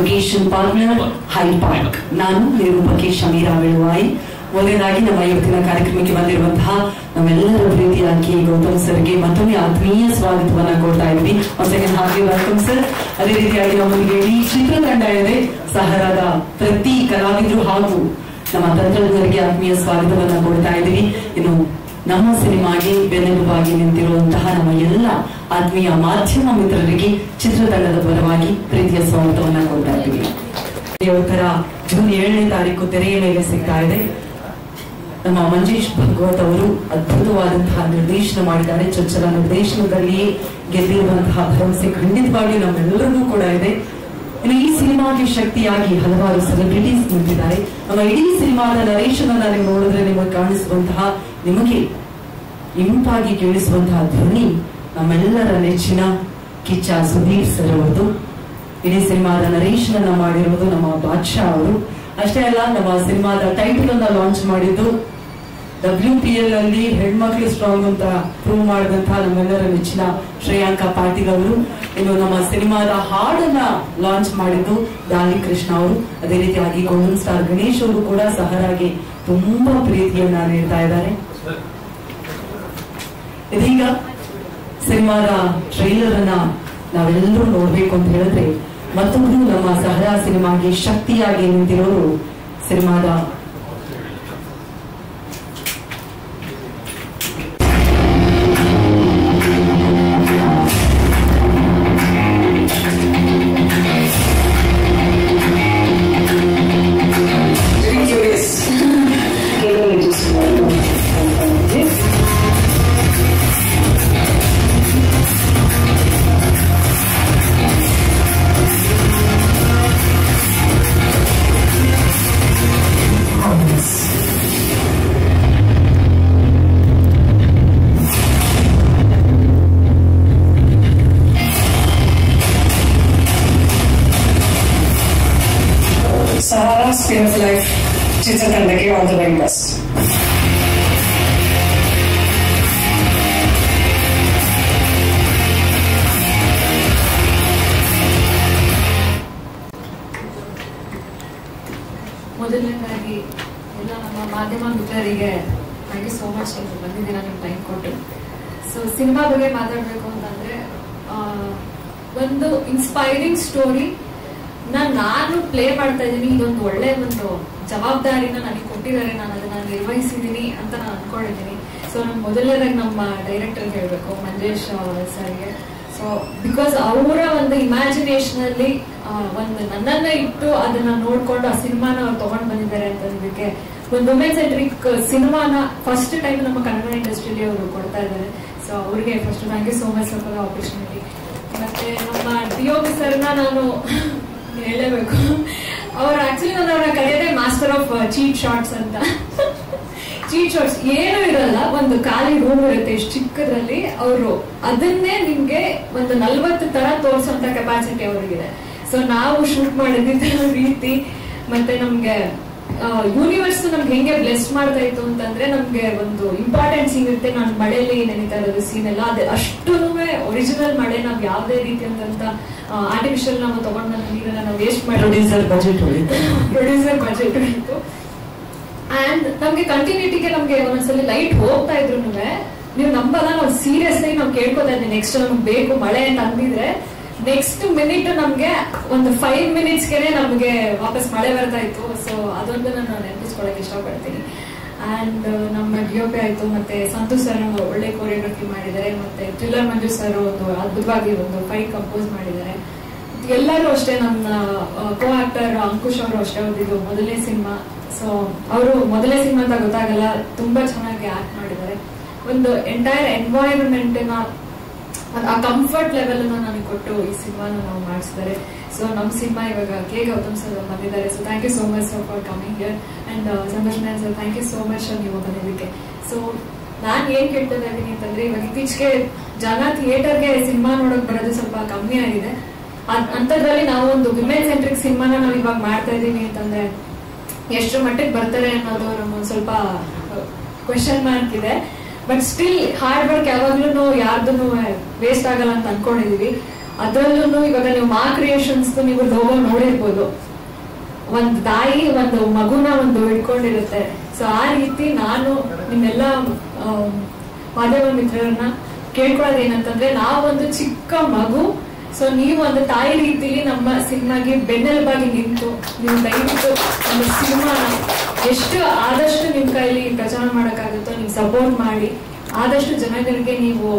Location partner high park. ನಾನು ನಿರೂಪಕಿ ಶಮೀರಾ ಬೆಳುವಾಯಿ. ಮೊದಲನೇದಾಗಿ ನಮ್ಮ ಇವತ್ತಿನ ಕಾರ್ಯಕ್ರಮಕ್ಕೆ ಬಂದಿರುವಂತಹ ನಮ್ಮೆಲ್ಲರ ಪ್ರೀತಿಯ ಕೆ ಗೌತಮ್ ಸರ್ಗೆ ಮತ್ತೊಮ್ಮೆ ಆತ್ಮೀಯ ಸ್ವಾಗತವನ್ನ ಕೊಡ್ತಾ ಇದ್ವಿ. ಒಂದ್ಸೆಕೆಂಡ್ ಹಾಗೆ ವೆಲ್ಕಮ್ ಸರ್. ಅದೇ ರೀತಿಯಾಗಿ ನಮ್ಮೊಂದಿಗೆ ಇಡೀ ಚಿತ್ರತಂಡ ಇದೆ. ಸಹರಾದ ಪ್ರತಿ ಕಲಾವಿದರು ಹಾಗೂ ನಮ್ಮ ತಂತ್ರಜ್ಞರಿಗೆ ಆತ್ಮೀಯ ಸ್ವಾಗತವನ್ನ ಕೊಡ್ತಾ ಇದ್ದೀವಿ. ಇನ್ನು ನಮ್ಮ ಸಿನಿಮಾಗೆ ಬೆನ್ನೆಲುಬಾಗಿ ನಿಂತಿರುವಂತಹ ನಮ್ಮ ಎಲ್ಲ ಆತ್ಮೀಯ ಮಾಧ್ಯಮ ಮಿತ್ರರಿಗೆ ಚಿತ್ರತಂಡದ ಪರವಾಗಿ ಪ್ರೀತಿಯ ಸ್ವಾಗತವನ್ನ ಕೊಡ್ತಾ ಇದ್ದೀವಿ. ಯುವಕರ ಜೂನ್ 7ನೇ ತಾರೀಕು ತೆರೆಯ ಮೇಲೆ ಸಿಗ್ತಾ ಇದೆ. ನಮ್ಮ ಮಂಜೇಶ್ ಭಗವತ್ ಅವರು ಅದ್ಭುತವಾದಂತಹ ನಿರ್ದೇಶನ ಮಾಡಿದ್ದಾರೆ. ಚೊಚ್ಚಲ ನಿರ್ದೇಶನದಲ್ಲಿ ಗೆದ್ದಿರುವಂತಹ ಭರವಸೆ ಖಂಡಿತವಾಗಿಯೂ ನಮ್ಮೆಲ್ಲರಿಗೂ ಕೂಡ ಇದೆ. ಇನ್ನು ಈ ಸಿನಿಮಾಗೆ ಶಕ್ತಿಯಾಗಿ ಹಲವಾರು ಸೆಲೆಬ್ರಿಟೀಸ್ ನಿಂತಿದ್ದಾರೆ. ನಮ್ಮ ಇಡೀ ಸಿನಿಮಾದ ನರೇಶನ್ ಅನ್ನ ನೀವು ನೋಡಿದ್ರೆ ನಿಮಗೆ ಕಾಣಿಸುವಂತಹ, ನಿಮಗೆ ಇಂಪಾಗಿ ಕೇಳಿಸುವಂತಹ ಧ್ವನಿ ನಮ್ಮೆಲ್ಲರ ನೆಚ್ಚಿನ ಕಿಚ್ಚ ಸುಧೀರ್ ಸರ್ ಅವರದು. ಇಡೀ ಸಿನಿಮಾದ ನರೇಶನ್ ಅನ್ನ ಮಾಡಿರುವುದು ನಮ್ಮ ಬಾದ್ಶಾ ಅವರು. ಅಷ್ಟೇ ಅಲ್ಲ, ನಮ್ಮ ಸಿನಿಮಾದ ಟೈಟಲ್ ಅನ್ನ ಲಾಂಚ್ ಮಾಡಿದ್ದು WPL ಅಲ್ಲಿ ಹೆಣ್ಮಕ್ಳು ಸ್ಟ್ರಾಂಗ್ ಅಂತ ಪ್ರೂವ್ ಮಾಡಿದಂತಹ ನಮ್ಮೆಲ್ಲರ ನೆಚ್ಚಿನ ಶ್ರೇಯಾಂಕ ಪಾಟೀಲ್ ಅವರು. ಇನ್ನು ನಮ್ಮ ಸಿನಿಮಾದ ಹಾಡನ್ನ ಲಾಂಚ್ ಮಾಡಿದ್ದು ದಾಲಿ ಕೃಷ್ಣ ಅವರು. ಅದೇ ರೀತಿಯಾಗಿ ಗೋಲ್ಡನ್ ಸ್ಟಾರ್ ಗಣೇಶ್ ಅವರು ಕೂಡ ಸಹರಾಗೆ ತುಂಬಾ ಪ್ರೀತಿಯನ್ನ ನೀಡ್ತಾ ಇದ್ದಾರೆ. ಇದೀಗ ಸಿನಿಮಾದ ಟ್ರೈಲರ್ ಅನ್ನ ನಾವೆಲ್ಲರೂ ನೋಡ್ಬೇಕು ಅಂತ ಹೇಳಿದ್ರೆ ಮತ್ತೊಂದು ನಮ್ಮ ಸಹರಾ ಸಿನಿಮಾಗೆ ಶಕ್ತಿಯಾಗಿ ನಿಂತಿರೋರು ಸಿನಿಮಾದ Sahara Sphere of Life ಚಿತ್ರತಂಡಕ್ಕೆ ಆಲ್ ದಿ ವೆರಿ ಬೆಸ್ಟ್. ಮೊದಲನೇದಾಗಿ ಎಲ್ಲ ನಮ್ಮ ಮಾಧ್ಯಮ ಮಿತ್ರರಿಗೆ ಥ್ಯಾಂಕ್ ಯು ಸೋ ಮಚ್ ನೀವು ಬಂದಿದ್ದೀರಾ, ನಿಮ್ಗೆ ಟೈಮ್ ಕೊಟ್ಟು. ಸೊ ಸಿನಿಮಾ ಬಗ್ಗೆ ಮಾತಾಡಬೇಕು ಅಂತಂದ್ರೆ ಒಂದು ಇನ್ಸ್ಪೈರಿಂಗ್ ಸ್ಟೋರಿ ನಾನು ಪ್ಲೇ ಮಾಡ್ತಾ ಇದ್ದೀನಿ. ಇದೊಂದು ಒಳ್ಳೆ ಒಂದು ಜವಾಬ್ದಾರಿನ ನನಗೆ ಕೊಟ್ಟಿದ್ದಾರೆ, ನಾನು ಅದನ್ನ ನಿರ್ವಹಿಸಿದ್ದೀನಿ ಅಂತ ನಾನು ಅನ್ಕೊಂಡಿದ್ದೀನಿ. ಸೊ ನಾನು ಮೊದಲನೇದಾಗಿ ನಮ್ಮ ಡೈರೆಕ್ಟರ್ ಹೇಳ್ಬೇಕು, ಮಂಜೇಶ್ ಸರ್ಗೆ. ಸೊ ಬಿಕಾಸ್ ಅವರ ಒಂದು ಇಮ್ಯಾಜಿನೇಷನ್ ಅಲ್ಲಿ ಒಂದು ನನ್ನನ್ನ ಇಟ್ಟು ಅದನ್ನ ನೋಡ್ಕೊಂಡು ಆ ಸಿನಿಮಾನ ಅವ್ರು ತಗೊಂಡ್ ಬಂದಿದ್ದಾರೆ ಅಂತಂದಕ್ಕೆ ಒಂದು ವುಮೆನ್ ಸೆಂಟ್ರಿಕ್ ಸಿನಿಮಾನ ಫಸ್ಟ್ ಟೈಮ್ ನಮ್ಮ ಕನ್ನಡ ಇಂಡಸ್ಟ್ರಿಯಲ್ಲಿ ಅವರು ಕೊಡ್ತಾ ಇದ್ದಾರೆ. ಸೊ ಅವ್ರಿಗೆ first thank you so much for the opportunity. ಮತ್ತೆ ನಮ್ಮ DOP ಸರ್ನ ನಾನು ಹೇಳಲೇಬೇಕು. ಅವ್ರು ಆಕ್ಚುಲಿ ನಾನು ಅವ್ರನ್ನ ಕರೆಯೋದೇ ಮಾಸ್ಟರ್ ಆಫ್ ಚೀಟ್ ಶಾರ್ಟ್ಸ್ ಅಂತ. ಚೀಟ್ ಶಾರ್ಟ್ಸ್ ಏನು ಇರಲ್ಲ, ಒಂದು ಖಾಲಿ ರೂಮ್ ಇರುತ್ತೆ ಇಷ್ಟು ಚಿಕ್ಕದ್ರಲ್ಲಿ, ಅವರು ಅದನ್ನೇ ನಿಮ್ಗೆ ಒಂದು 40 ತರ ತೋರಿಸುವಂತ ಕೆಪಾಸಿಟಿ ಅವ್ರಿಗಿದೆ. ಸೊ ನಾವು ಶೂಟ್ ಮಾಡಿದ್ದ ರೀತಿ ಮತ್ತೆ ನಮ್ಗೆ ಯೂನಿವರ್ಸ್ ನಮ್ಗೆ ಹೆಂಗೆ ಬ್ಲೆಸ್ ಮಾಡ್ತಾ ಇತ್ತು ಅಂತಂದ್ರೆ, ನಮ್ಗೆ ಒಂದು ಇಂಪಾರ್ಟೆಂಟ್ ಸೀನ್ ಇರುತ್ತೆ. ನಾನು ಮಳೆಯಲ್ಲಿ ನೆನೀತಾ ಇರೋದು ಸೀನ್ ಎಲ್ಲ ಅದೇ ಅಷ್ಟೂ ಒರಿಜಿನಲ್ ಮಳೆ, ನಾವ್ ಯಾವ್ದೇ ರೀತಿಯಾದಂತ ಆರ್ಟಿಫಿಷಿಯಲ್ ನಾವು ತಗೊಂಡ್ ಬಂದ ನೀರನ್ನ ನಾವು ವೇಸ್ಟ್ ಮಾಡಿ ಪ್ರೊಡ್ಯೂಸರ್ ಬಜೆಟ್ ಹೋಯಿತು. ಅಂಡ್ ನಮ್ಗೆ ಕಂಟಿನ್ಯೂಟಿಗೆ ನಮ್ಗೆ ಒಂದೊಂದ್ಸಲಿ ಲೈಟ್ ಹೋಗ್ತಾ ಇದ್ರು ನೀವು ನಂಬಲ್ಲ, ನಾವು ಸೀರಿಯಸ್ ಆಗಿ ನಾವು ಕೇಳ್ಕೊತಾ ಇದ್ವಿ ನೆಕ್ಸ್ಟ್ ನಮ್ಗೆ ಬೇಕು ಮಳೆ ಅಂತ ಅಂದಿದ್ರೆ ನೆಕ್ಸ್ಟ್ ಮಿನಿಟ್ ನಮ್ಗೆ ಒಂದು 5 ಮಿನಿಟ್ಸ್ಗೆ ನಮ್ಗೆ ವಾಪಸ್ ಮಳೆ ಬರ್ತಾ ಇತ್ತು. ಸೊ ಅದೊಂದು ನಾನು ನೆನಪಿಸ್ಕೊಳಕ್ ಇಷ್ಟಪಡ್ತೀನಿ. ಅಂಡ್ ನಮ್ಮ DOP ಆಯ್ತು, ಮತ್ತೆ ಸಂತೋಷ್ ಸರ್ ಒಳ್ಳೆ ಕೊರಿಯೋಗ್ರಫಿ ಮಾಡಿದ್ದಾರೆ, ಮತ್ತೆ ಥ್ರಿಲ್ಲರ್ ಮಂಜು ಸರ್ ಒಂದು ಅದ್ಭುತವಾಗಿ ಒಂದು ಫೈಟ್ ಕಂಪೋಸ್ ಮಾಡಿದ್ದಾರೆ. ಎಲ್ಲರೂ ಅಷ್ಟೇ, ನನ್ನ ಕೋ ಆಕ್ಟರ್ ಅಂಕುಶ್ ಅವರು ಅಷ್ಟೇ, ಅವ್ರದ್ದು ಮೊದಲನೇ ಸಿನಿಮಾ. ಸೊ ಅವರು ಮೊದಲನೇ ಸಿನಿಮಾ ಅಂತ ಗೊತ್ತಾಗಲ್ಲ, ತುಂಬಾ ಚೆನ್ನಾಗಿ ಆಕ್ಟ್ ಮಾಡಿದ್ದಾರೆ. ಒಂದು ಎಂಟೈರ್ ಎನ್ವೈರನ್ಮೆಂಟ್ ಆ ಕಂಫರ್ಟ್ ಲೆವೆಲ್ ನನಗೆ ಕೊಟ್ಟು ಈ ಸಿನಿಮಾನ ನಾವು ಮಾಡಿಸಿದ್ದಾರೆ. ಸೊ ನಮ್ಮ ಸಿನಿಮಾ ಇವಾಗ ಕೆ ಗೌತಮ್ ಸರ್ ಬಂದಿದ್ದಾರೆ. So thank you so much sir for coming here. And Santosh Nayak sir thank you so much ನೀವು ಬಂದಿದ್ದಕ್ಕೆ. ಸೊ ನಾನ್ ಏನ್ ಕೇಳ್ತಾ ಇದ್ದೀನಿ ಅಂತಂದ್ರೆ, ಇವಾಗ ಇತ್ತೀಚೆಗೆ ಜನ ಥಿಯೇಟರ್ಗೆ ಸಿನಿಮಾ ನೋಡಕ್ ಬರೋದು ಸ್ವಲ್ಪ ಕಮ್ಮಿ ಆಗಿದೆ. ಅಂತದ್ರಲ್ಲಿ ನಾವು ಒಂದು ವಿಮೆನ್ ಸೆಂಟ್ರಿಕ್ ಸಿನಿಮಾನ ನಾವು ಇವಾಗ ಮಾಡ್ತಾ ಇದೀವಿ ಅಂತಂದ್ರೆ ಎಷ್ಟು ಮಟ್ಟಿಗೆ ಬರ್ತಾರೆ ಅನ್ನೋದು ನಮ್ಗೆ ಸ್ವಲ್ಪ ಕ್ವೆಶನ್ ಮಾರ್ಕ್ ಇದೆ. ಬಟ್ ಸ್ಟಿಲ್ ಹಾರ್ಡ್ ವರ್ಕ್ ಯಾವಾಗ್ಲೂ ಯಾರ್ದು ವೇಸ್ಟ್ ಆಗಲ್ಲ ಅಂತ ಅನ್ಕೊಂಡಿದೀವಿ. ಅದ್ರಲ್ಲೂ ಇವಾಗ ನೀವು ಮಾ ಕ್ರಿಯೇಷನ್ಸ್ ನೀವು ಲೋಗೋ ನೋಡಿರ್ಬೋದು, ಒಂದ್ ತಾಯಿ ಒಂದು ಮಗುನ ಒಂದು ಇಟ್ಕೊಂಡಿರುತ್ತೆ. ಸೊ ಆ ರೀತಿ ನಾನು ನಿಮ್ಮೆಲ್ಲ ಮಾಧ್ಯಮ ಮಿತ್ರರನ್ನ ಕೇಳ್ಕೊಳ್ಳೋದು ಏನಂತಂದ್ರೆ, ನಾವೊಂದು ಚಿಕ್ಕ ಮಗು, ಸೊ ನೀವು ಒಂದು ತಾಯಿ ರೀತಿಲಿ ನಮ್ಮ ಸಿನಿಮಾಗೆ ಬೆನ್ನೆಲುಬಾಗಿ ನಿಂತು ನೀವು ದಯವಿಟ್ಟು ನಮ್ಮ ಸಿನಿಮಾನ ಎಷ್ಟು ಆದಷ್ಟು ನಿಮ್ ಕೈಲಿ ಪ್ರಚಾರ ಮಾಡಕ್ಕಾಗುತ್ತೋ ನೀವು ಸಪೋರ್ಟ್ ಮಾಡಿ ಆದಷ್ಟು ಜನಗಳಿಗೆ ನೀವು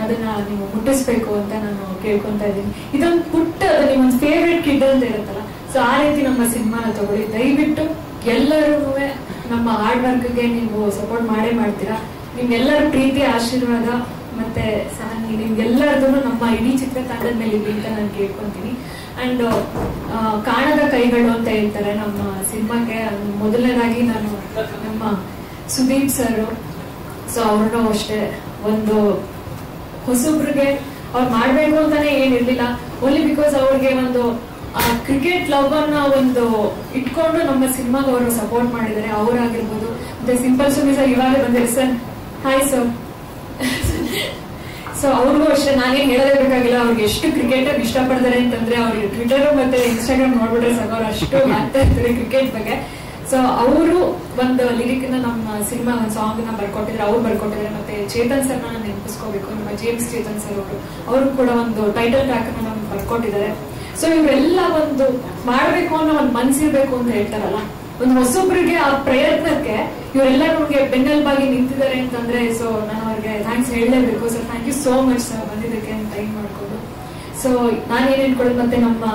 ಅದನ್ನ ನೀವು ಮುಟ್ಟಿಸ್ಬೇಕು ಅಂತ ನಾನು ಕೇಳ್ಕೊಂತ ಇದ್ದೀನಿ. ಇದೊಂದು ಪುಟ್ಟ ನಿಮ್ಮೊಂದು ಫೇವ್ರೆಟ್ ಕಿಡ್ ಅಂತ ಇರುತ್ತಲ್ಲ, ಸೊ ಆ ರೀತಿ ನಮ್ಮ ಸಿನಿಮಾನ ತಗೊಳ್ಳಿ. ದಯವಿಟ್ಟು ಎಲ್ಲರೂ ನಮ್ಮ ಹಾರ್ಡ್ ವರ್ಕ್ಗೆ ನೀವು ಸಪೋರ್ಟ್ ಮಾಡೇ ಮಾಡ್ತೀರಾ. ನಿಮ್ಗೆಲ್ಲರ ಪ್ರೀತಿ ಆಶೀರ್ವಾದ ಮತ್ತೆ ನಿಮ್ಗೆಲ್ಲರದು ನಮ್ಮ ಇಡೀ ಚಿತ್ರತಂಡದ ಮೇಲೆ ಇರಲಿ ಅಂತ ನಾನು ಕೇಳ್ಕೊಂತೀನಿ. ಅಂಡ್ ಕಾಣದ ಕೈಗಳು ಅಂತ ಹೇಳ್ತಾರೆ ನಮ್ಮ ಸಿನಿಮಾಗೆ. ಮೊದಲನೇದಾಗಿ ನಾನು ನಮ್ಮ ಸುದೀಪ್ ಸರ್, ಸೊ ಅವ್ರನ್ನೂ ಅಷ್ಟೇ ಒಂದು ಹೊಸಬ್ರಿಗೆ ಅವ್ರು ಮಾಡ್ಬೇಕು ಅಂತಾನೆ ಏನಿರ್ಲಿಲ್ಲ, ಓನ್ಲಿ ಬಿಕಾಸ್ ಅವ್ರಿಗೆ ಒಂದು ಕ್ರಿಕೆಟ್ ಲವ್ ಅನ್ನ ಒಂದು ಇಟ್ಕೊಂಡು ನಮ್ಮ ಸಿನಿಮಾಗೆ ಅವರು ಸಪೋರ್ಟ್ ಮಾಡಿದ್ದಾರೆ. ಅವರಾಗಿರ್ಬೋದು ಮತ್ತೆ ಸಿಂಪಲ್ ಸುಮ್ಮನೆ ಸರ್ ಇವಾಗ ಬಂದಿರಿ ಸರ್, ಹಾಯ್ ಸರ್. ಸೊ ಅವ್ರಿಗೂ ಅಷ್ಟೇ ನಾನೇನ್ ಹೇಳೋದೇ ಬೇಕಾಗಿಲ್ಲ, ಅವ್ರಿಗೆ ಎಷ್ಟು ಕ್ರಿಕೆಟ್ ಇಷ್ಟಪಡ್ತಾರೆ ಅಂತಂದ್ರೆ ಅವ್ರಿಗೆ ಟ್ವಿಟರ್ ಮತ್ತೆ ಇನ್ಸ್ಟಾಗ್ರಾಮ್ ನೋಡ್ಬಿಟ್ರೆ ಸಾಕು, ಅವ್ರು ಅಷ್ಟು ಮಾಡ್ತಾ ಇರ್ತಾರೆ ಕ್ರಿಕೆಟ್ ಬಗ್ಗೆ. ಸೊ ಅವರು ಒಂದು ಲಿರಿಕ್ ನಮ್ಮ ಸಿನಿಮಾ ಒಂದು ಸಾಂಗ್ ನ ಬರ್ಕೊಟ್ಟಿದ್ರೆ, ಅವ್ರು ಬರ್ಕೊಟ್ಟಿದ್ದಾರೆ. ಮತ್ತೆ ಚೇತನ್ ಸರ್ ನಾನು ನೆನಪಿಸ್ಕೋಬೇಕು, ನಮ್ಮ ಜೇಮ್ಸ್ ಚೇತನ್ ಸರ್ ಅವರು ಕೂಡ ಒಂದು ಟೈಟಲ್ ಟ್ರ್ಯಾಕ್ ಅನ್ನ ನಮ್ಗೆ ಬರ್ಕೊಟ್ಟಿದ್ದಾರೆ. ಸೊ ಇವರೆಲ್ಲ ಒಂದು ಮಾಡ್ಬೇಕು ಅನ್ನೋ ಒಂದು ಮನ್ಸಿರ್ಬೇಕು ಅಂತ ಹೇಳ್ತಾರಲ್ಲ, ಒಂದು ಹೊಸೊಬ್ರಿಗೆ ಆ ಪ್ರಯತ್ನಕ್ಕೆ ಇವರೆಲ್ಲ ನಮ್ಗೆ ಬೆನ್ನೆಲುಬಾಗಿ ನಿಂತಿದ್ದಾರೆ ಅಂತಂದ್ರೆ, ಸೊ ನಾನು ಅವ್ರಿಗೆ ಥ್ಯಾಂಕ್ಸ್ ಹೇಳಲೇಬೇಕು. So thank you so much sir ಬಂದಿದ್ದಕ್ಕೆ ಟೈಮ್ ಮಾಡ್ಕೊಂಡು. ಸೊ ನಾನೇನ್ ಹೇಳ್ಕೊಳ್ಳೋದು, ಮತ್ತೆ ನಮ್ಮ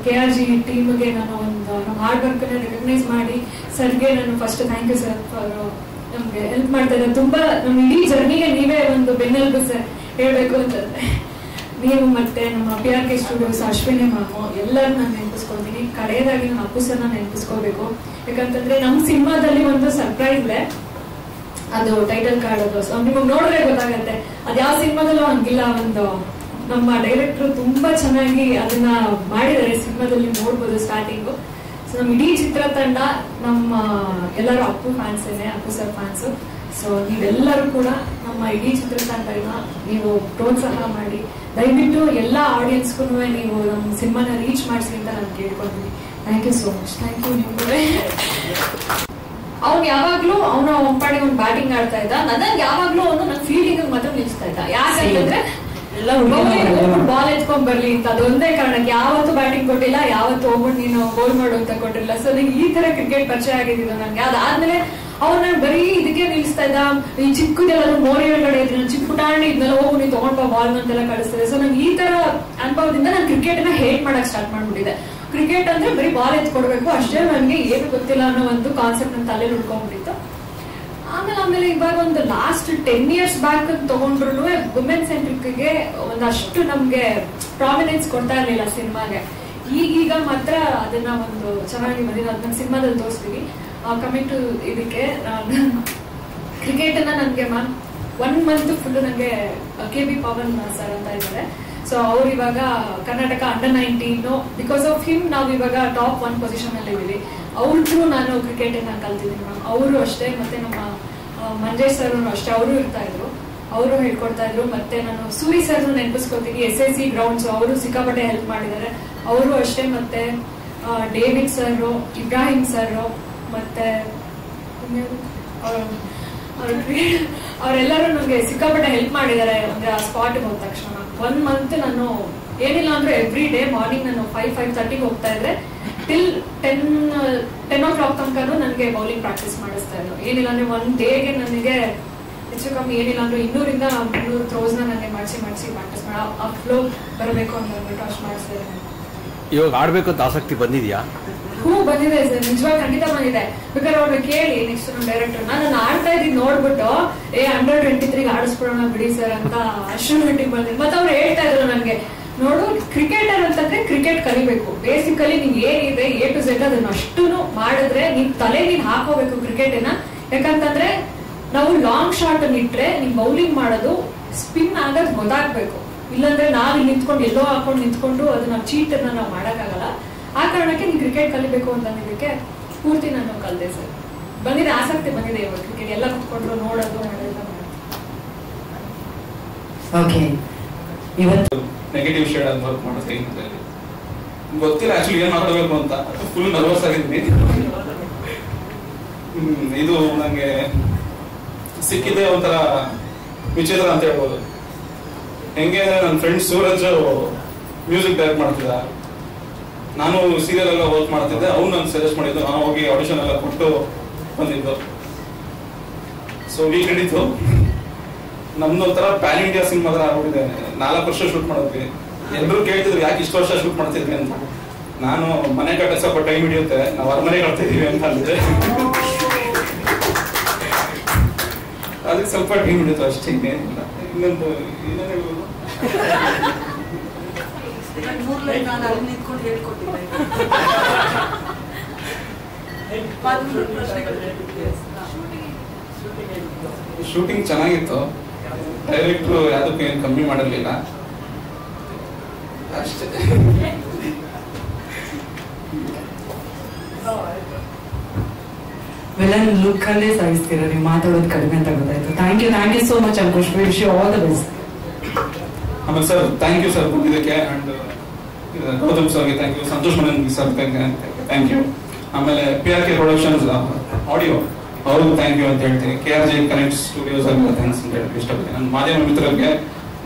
KRG ಟೀಮ್ಗೆ ನಾನು ಒಂದು ನಮ್ಮ ಹಾರ್ಡ್ ವರ್ಕ್ ಅನ್ನ ರೆಕಗ್ನೈಸ್ ಮಾಡಿ ಸರ್ಗೆ ನಾನು ಫಸ್ಟ್ ಥ್ಯಾಂಕ್ ಯು ಸರ್, ಅವರು ನಮ್ಗೆ ಹೆಲ್ಪ್ ಮಾಡ್ತಾ ಇದ್ದಾರೆ ತುಂಬಾ. ನಮ್ ಇಡೀ ಜರ್ನಿಗೆ ನೀವೇ ಒಂದು ಬೆನ್ನೆಲುಬು ಸರ್ ಹೇಳ್ಬೇಕು ಅಂತಂದ್ರೆ ನೀವು. ಮತ್ತೆ ನಮ್ಮ PRK ಸ್ಟುಡಿಯೋಸ್ ಅಶ್ವಿನಿ ಮ್ಯಾಮು ಎಲ್ಲರೂ ನಾನು ನೆನಪಿಸ್ಕೊಳ್ತೀನಿ. ಕಡೆಯದಾಗಿ ನಾನು ಅಪ್ಪು ಸರ್ ನೆನಪಿಸ್ಕೋಬೇಕು, ಯಾಕಂತಂದ್ರೆ ನಮ್ ಸಿನಿಮಾದಲ್ಲಿ ಒಂದು ಸರ್ಪ್ರೈಸ್ ಇದೆ, ಅದು ಟೈಟಲ್ ಕಾರ್ಡ್. ಅದು ಸೊ ನಿಮಗೆ ನೋಡಿದ್ರೆ ಗೊತ್ತಾಗತ್ತೆ ಅದ್ ಯಾವ ಸಿನಿಮಾದಲ್ಲೂ ಹಂಗಿಲ್ಲ. ಒಂದು ನಮ್ಮ ಡೈರೆಕ್ಟರ್ ತುಂಬಾ ಚೆನ್ನಾಗಿ ಅದನ್ನ ಮಾಡಿದ್ದಾರೆ, ಸಿನಿಮಾದಲ್ಲಿ ನೋಡ್ಬೋದು ಸ್ಟಾರ್ಟಿಂಗು. ಸೊ ನಮ್ ಇಡೀ ಚಿತ್ರತಂಡ ನಮ್ಮ ಎಲ್ಲರೂ ಅಪ್ಪು ಫ್ಯಾನ್ಸ್ ಏನೆ, ಅಪ್ಪು ಸರ್ ಫ್ಯಾನ್ಸ್. ಸೊ ನೀವೆಲ್ಲರೂ ಕೂಡ ನಮ್ಮ ಇಡೀ ಚಿತ್ರತಂಡನ ನೀವು ಪ್ರೋತ್ಸಾಹ ಮಾಡಿ ದಯವಿಟ್ಟು ಎಲ್ಲ ಆಡಿಯನ್ಸ್ಗೂ ನೀವು ನಮ್ಮ ಸಿನಿಮಾನ ರೀಚ್ ಮಾಡಿಸಿ ಅಂತ ನಾನು ಕೇಳ್ಕೊಳ್ತೀನಿ. Thank you so much. Thank you. ನಿಮ್ಗೆ ಅವ್ನು ಯಾವಾಗ್ಲೂ ಅವನ ಒಂಪಾಡಿ ಒಂದು ಬ್ಯಾಟಿಂಗ್ ಆಡ್ತಾ ಇದ್ದ, ನನಗೆ ಯಾವಾಗ್ಲೂ ಅವನು ನನ್ನ ಫೀಲ್ಡಿಂಗ್ ಮಾತ್ರ ನಿಲ್ಸ್ತಾ ಇದ್ದ. ಯಾಕಂತಂದ್ರೆ ಬಾಲ್ ಎತ್ಕೊಂಡ್ ಬರ್ಲಿ ಅಂತ, ಅದೊಂದೇ ಕಾರಣಕ್ಕೆ ಯಾವತ್ತು ಬ್ಯಾಟಿಂಗ್ ಕೊಟ್ಟಿಲ್ಲ, ಯಾವತ್ತು ಹೋಗ್ಬಿಟ್ಟು ನೀನು ಗೋಲ್ ಮಾಡು ಅಂತ ಕೊಟ್ಟಿಲ್ಲ. ಸೊ ನಂಗೆ ಈ ತರ ಕ್ರಿಕೆಟ್ ಪರಿಚಯ ಆಗಿದ್ದು ನನ್ಗೆ. ಅದಾದ್ಮೇಲೆ ಅವ್ನ ಬರೀ ಇದಕ್ಕೆ ನಿಲ್ಸ್ತಾ ಇದ್ದ, ಈ ಚಿಕ್ಕದೆಲ್ಲ ಮೋರಿ ಒಳಗಡೆ ಇದ್ರೆ ಚಿಕ್ಕ ಪುಟಾಣಿ ಇದನ್ನೆಲ್ಲ ಹೋಗು ನೀನು ತಗೊಂಡ್ ಬಾಲ್ ಅಂತೆಲ್ಲ ಕಳಿಸ್ತದೆ. ಸೊ ನಂಗೆ ಈ ತರ ಅನುಭವದಿಂದ ನಾನು ಕ್ರಿಕೆಟ್ ನ ಹೇಟ್ ಮಾಡಕ್ ಸ್ಟಾರ್ಟ್ ಮಾಡ್ಬಿಟ್ಟಿದೆ. ಕ್ರಿಕೆಟ್ ಅಂದ್ರೆ ಬರೀ ಬಾಲ್ ಎತ್ಕೊಡ್ಬೇಕು ಅಷ್ಟೇ, ನನ್ಗೆ ಏನು ಗೊತ್ತಿಲ್ಲ ಅನ್ನೋ ಒಂದು ಕಾನ್ಸೆಪ್ಟ್ ನನ್ನ ತಲೆಯಲ್ಲಿ ಉಳ್ಕೊಂಡ್ಬಿಟ್ಟಿತ್ತು. ಆಮೇಲೆ ಇವಾಗ ಒಂದು ಲಾಸ್ಟ್ 10 years ಬ್ಯಾಕ್ ತಗೊಂಡ್ರು ವುಮೆನ್ ಸೆಂಟ್ರಿಕ್ಗೆ ಒಂದಷ್ಟು ನಮ್ಗೆ ಪ್ರಾಮಿನೆನ್ಸ್ ಕೊಡ್ತಾ ಇರ್ಲಿಲ್ಲ ಸಿನಿಮಾಗೆ. ಈಗೀಗ ಮಾತ್ರ ಅದನ್ನ ಒಂದು ಚೆನ್ನಾಗಿ ಬಂದಿದೆ, ಅದನ್ನ ಸಿನಿಮಾದಲ್ಲಿ ತೋರಿಸ್ತೀವಿ. ಕಮಿಂಗ್ ಟು ಇದಕ್ಕೆ ಕ್ರಿಕೆಟ್ ಅನ್ನ ನನ್ಗೆ 1 month ಫುಲ್ ನಂಗೆ KB ಪವನ್ ಸರ್ ಅಂತ ಇದ್ದಾರೆ. ಸೊ ಅವ್ರು ಇವಾಗ ಕರ್ನಾಟಕ ಅಂಡರ್-19 ಬಿಕಾಸ್ ಆಫ್ ಹಿಮ್ ನಾವು ಇವಾಗ ಟಾಪ್ 1 ಪೊಸಿಷನ್ ಅಲ್ಲಿ ಇದೀವಿ. ಅವ್ರ ಥ್ರೂ ನಾನು ಕ್ರಿಕೆಟ್ ಅನ್ನ ಕಲ್ತಿದ್ದೀನಿ ಮ್ಯಾಮ್. ಅವರು ಅಷ್ಟೇ, ಮತ್ತೆ ನಮ್ಮ ಮಂಜೇಶ್ ಸರ್ ಅಷ್ಟೇ, ಅವರು ಇರ್ತಾ ಇದ್ರು, ಅವರು ಹೇಳ್ಕೊಡ್ತಾ ಇದ್ರು. ಮತ್ತೆ ನಾನು ಸೂರಿ ಸರ್ ನೆನಪಿಸ್ಕೊತೀನಿ, SSC ಗ್ರೌಂಡ್ಸ್ ಅವರು ಸಿಕ್ಕಾಪಟ್ಟೆ ಹೆಲ್ಪ್ ಮಾಡಿದ್ದಾರೆ, ಅವರು ಅಷ್ಟೇ. ಮತ್ತೆ ಡೇವಿಡ್ ಸರ್, ಇಬ್ರಾಹಿಂ ಸರ್, ಮತ್ತೆ ಅವರೆಲ್ಲರೂ ನಮ್ಗೆ ಸಿಕ್ಕಾಪಟ್ಟೆ ಹೆಲ್ಪ್ ಮಾಡಿದ್ದಾರೆ. ಅಂದ್ರೆ ಆ ಸ್ಪಾಟ್ ಹೋದ ತಕ್ಷಣ 1 month ನಾನು ಏನಿಲ್ಲ ಅಂದ್ರೆ ಎವ್ರಿ ಡೇ ಮಾರ್ನಿಂಗ್ ನಾನು 5:30 ಹೋಗ್ತಾ ಇದ್ರೆ ಟಿಲ್ 10 o'clock ತನಕ ನನಗೆ ಬೌಲಿಂಗ್ ಪ್ರಾಕ್ಟೀಸ್ ಮಾಡಿಸ್ತಾ ಇದ್ರು. ಏನಿಲ್ಲ ಅಂದ್ರೆ 1 ಡೇಗೆ ನನಗೆ ಹೆಚ್ಚು ಕಮ್ಮಿ ಏನಿಲ್ಲ ಅಂದ್ರೆ 200 ಇಂದ 300 ಥ್ರೋಸ್ ನನಗೆ ಮಾಡಿಸಿ ಪ್ರಾಕ್ಟೀಸ್ ಮಾಡಿ ಆ ಫ್ಲೋ ಬರಬೇಕು ಅಂತ ಅಂದ್ಬಿಟ್ಟು ಅಷ್ಟು ಮಾಡಿಸ್ತಾ ಇದ್ದಾರೆ. ಇವಾಗ ಆಡ್ಬೇಕು ಅಂತ ಆಸಕ್ತಿ ಬಂದಿದ್ಯಾ? ಬಂದಿದೆ ಸರ್, ನಿಜವಾಗ ಖಂಡಿತ ಬಂದಿದೆ. ಬೇಕಾದ್ರೆ ಅವ್ರನ್ನ ಕೇಳಿ ನೆಕ್ಸ್ಟ್ ನಮ್ಮ ಡೈರೆಕ್ಟರ್ ನಾನು ಆಡ್ತಾ ಇದ್ದೀನಿ ನೋಡ್ಬಿಟ್ಟು ಅಂಡರ್-23 ಆಡಿಸ್ಬಿಡೋಣ ಬಿಡಿ ಸರ್ ಅಂತ ಅಷ್ಟು ಮಟ್ಟಿಗೆ ಬಂದಿದೆ. ಮತ್ತೆ ಅವ್ರು ಹೇಳ್ತಾ ಇದ್ರು ನನ್ಗೆ, ನೋಡು ಕ್ರಿಕೆಟರ್ ಅಂತಂದ್ರೆ ಕ್ರಿಕೆಟ್ ಕಲಿಬೇಕು, ಬೇಸಿಕಲಿ ನಿಂಗೆ ಏನಿದೆ A to Z ಅದನ್ನ ಅಷ್ಟು ಮಾಡಿದ್ರೆ ನಿನ್ ತಲೆ ನೀನ್ ಹಾಕೋಬೇಕು ಕ್ರಿಕೆಟಿನ. ಯಾಕಂತಂದ್ರೆ ನಾವು ಲಾಂಗ್ ಶಾಟ್ ಅನ್ನ ಇಟ್ರೆ ನೀನ್ ಬೌಲಿಂಗ್ ಮಾಡೋದು ಸ್ಪಿನ್ ಆಗೋದು ಗೊತ್ತಾಗ್ಬೇಕು. ಇಲ್ಲಾಂದ್ರೆ ನಾವ್ ನಿಂತ್ಕೊಂಡು ಎಲ್ಲೋ ಹಾಕೊಂಡು ನಿಂತ್ಕೊಂಡು ಅದನ್ನ ಚೀಟ್ ಅನ್ನ ನಾವು ಮಾಡಕ್ಕಾಗಲ್ಲ. ಆ ಕಾರಣಕ್ಕೆ ನೀನ್ ಕ್ರಿಕೆಟ್ ಕಲಿಬೇಕು ಅಂತ ಇದಕ್ಕೆ ಪೂರ್ತಿ ನಾನು ಕಲಿತೆ ಸರ್. ಬಂದಿದೆ, ಆಸಕ್ತಿ ಬಂದಿದೆ ಇವಾಗ ಕ್ರಿಕೆಟ್ ಎಲ್ಲ ಕುತ್ಕೊಂಡ್ರು ನೋಡೋದು ಮಾಡೋದು. ಓಕೆ, ಇವತ್ತು ನೆಗೆಟಿವ್ ಶೇಡ್ ಆಗಿ ವರ್ಕ್ ಮಾಡೋದು ಗೊತ್ತಿಲ್ಲ ಆಕ್ಚುಲಿ ಏನ್ ಮಾತಾಡಬೇಕು ಅಂತ, ಫುಲ್ ನರ್ವಸ್ ಆಗಿದ್ದೀನಿ. ಇದು ನಂಗೆ ಸಿಕ್ಕಿದೆ ಒಂಥರ ವಿಚಿತ್ರ ಅಂತ ಹೇಳ್ಬೋದು. ಹೆಂಗೆ ನನ್ನ ಫ್ರೆಂಡ್ ಸೂರಜ್ ಮ್ಯೂಸಿಕ್ ಡೈರೆಕ್ಟ್ ಮಾಡ್ತಿದ್ದ, ನಾನು ಸೀರಿಯಲ್ ಎಲ್ಲ ವರ್ಕ್ ಮಾಡ್ತಿದ್ದೆ, ಅವ್ನು ನಂಗೆ ಸಜೆಸ್ಟ್ ಮಾಡಿದ್ದು, ನಾನು ಹೋಗಿ ಆಡಿಷನ್ ಎಲ್ಲ ಕೊಟ್ಟು ಬಂದಿದ್ದು. ಸೊ ವೀಕೆಂಡ್ ಇತ್ತು, ನಮ್ದೊಂಥರ ಪ್ಯಾನ್ ಇಂಡಿಯಾ ಸಿನಿಮಾ ತರ ಆಗ್ಬಿಟ್ಟಿದೆ. 4 ವರ್ಷ ಶೂಟ್ ಮಾಡಿದ್ವಿ. ಎಲ್ಲರೂ ಕೇಳ್ತಿದ್ರು ಯಾಕೆ ಇಷ್ಟು ವರ್ಷ ಶೂಟ್ ಮಾಡ್ತಿದ್ವಿ ಅಂತ. ನಾನು ಮನೆ ಕಟ್ಟ ಸ್ವಲ್ಪ ಟೈಮ್ ಹಿಡಿಯುತ್ತೆ, ನಾವು ಅರಮನೆ ಕಟ್ತಿದೀವಿ ಅಂತ ಅಂದಿದ್ದೆ. ಅದಕ್ಕೆ ಸ್ವಲ್ಪ ಟೈಮ್ ಹಿಡಿಯುತ್ತೆ ಅಷ್ಟೇ, ಇನ್ನೇನಿಲ್ಲ. ಇನ್ನೊಂದು ಏನೇನು ಹೇಳ್ಬೋದು, ಶೂಟಿಂಗ್ ಚೆನ್ನಾಗಿತ್ತು. ಡೈರೆಕ್ಟ್ರು ಯಾವುದಕ್ಕೂ ಏನು ಕಮ್ಮಿ ಮಾಡಿರ್ಲಿಲ್ಲ ಅಷ್ಟೇ. ವಿಲನ್ ಲುಕ್ ಅಲ್ಲೇ ಸಾಗಿಸ್ತೀರ ನೀವು, ಮಾತಾಡೋದು ಕಡಿಮೆ ಅಂತ ಗೊತ್ತಾಯ್ತು. Thank you so much Ankush, wish you all the best. ಆಮೇಲೆ ಸರ್ ಥ್ಯಾಂಕ್ ಯು ಸರ್ ಬಂದಿದ್ದಕ್ಕೆ, ಅಂಡ್ ಗೌತಮ್ ಸರ್ಗೆ thank you, Santhosh Manan sir thank you. ಆಮೇಲೆ PRK ಪ್ರೊಡಕ್ಷನ್ಸ್ ಆಡಿಯೋ ಅವ್ರಿಗೂ ಥ್ಯಾಂಕ್ ಯು ಅಂತ ಹೇಳ್ತೀನಿ. KRJ ಕನೆಕ್ಟ್ ಸ್ಟುಡಿಯೋಸ್ ಎಲ್ಲ ಥ್ಯಾಂಕ್ಸ್ ಅಂತ ಹೇಳಿ ಇಷ್ಟಪಡ್ತೀನಿ. ನನ್ನ ಮಾಧ್ಯಮ ಮಿತ್ರರಿಗೆ,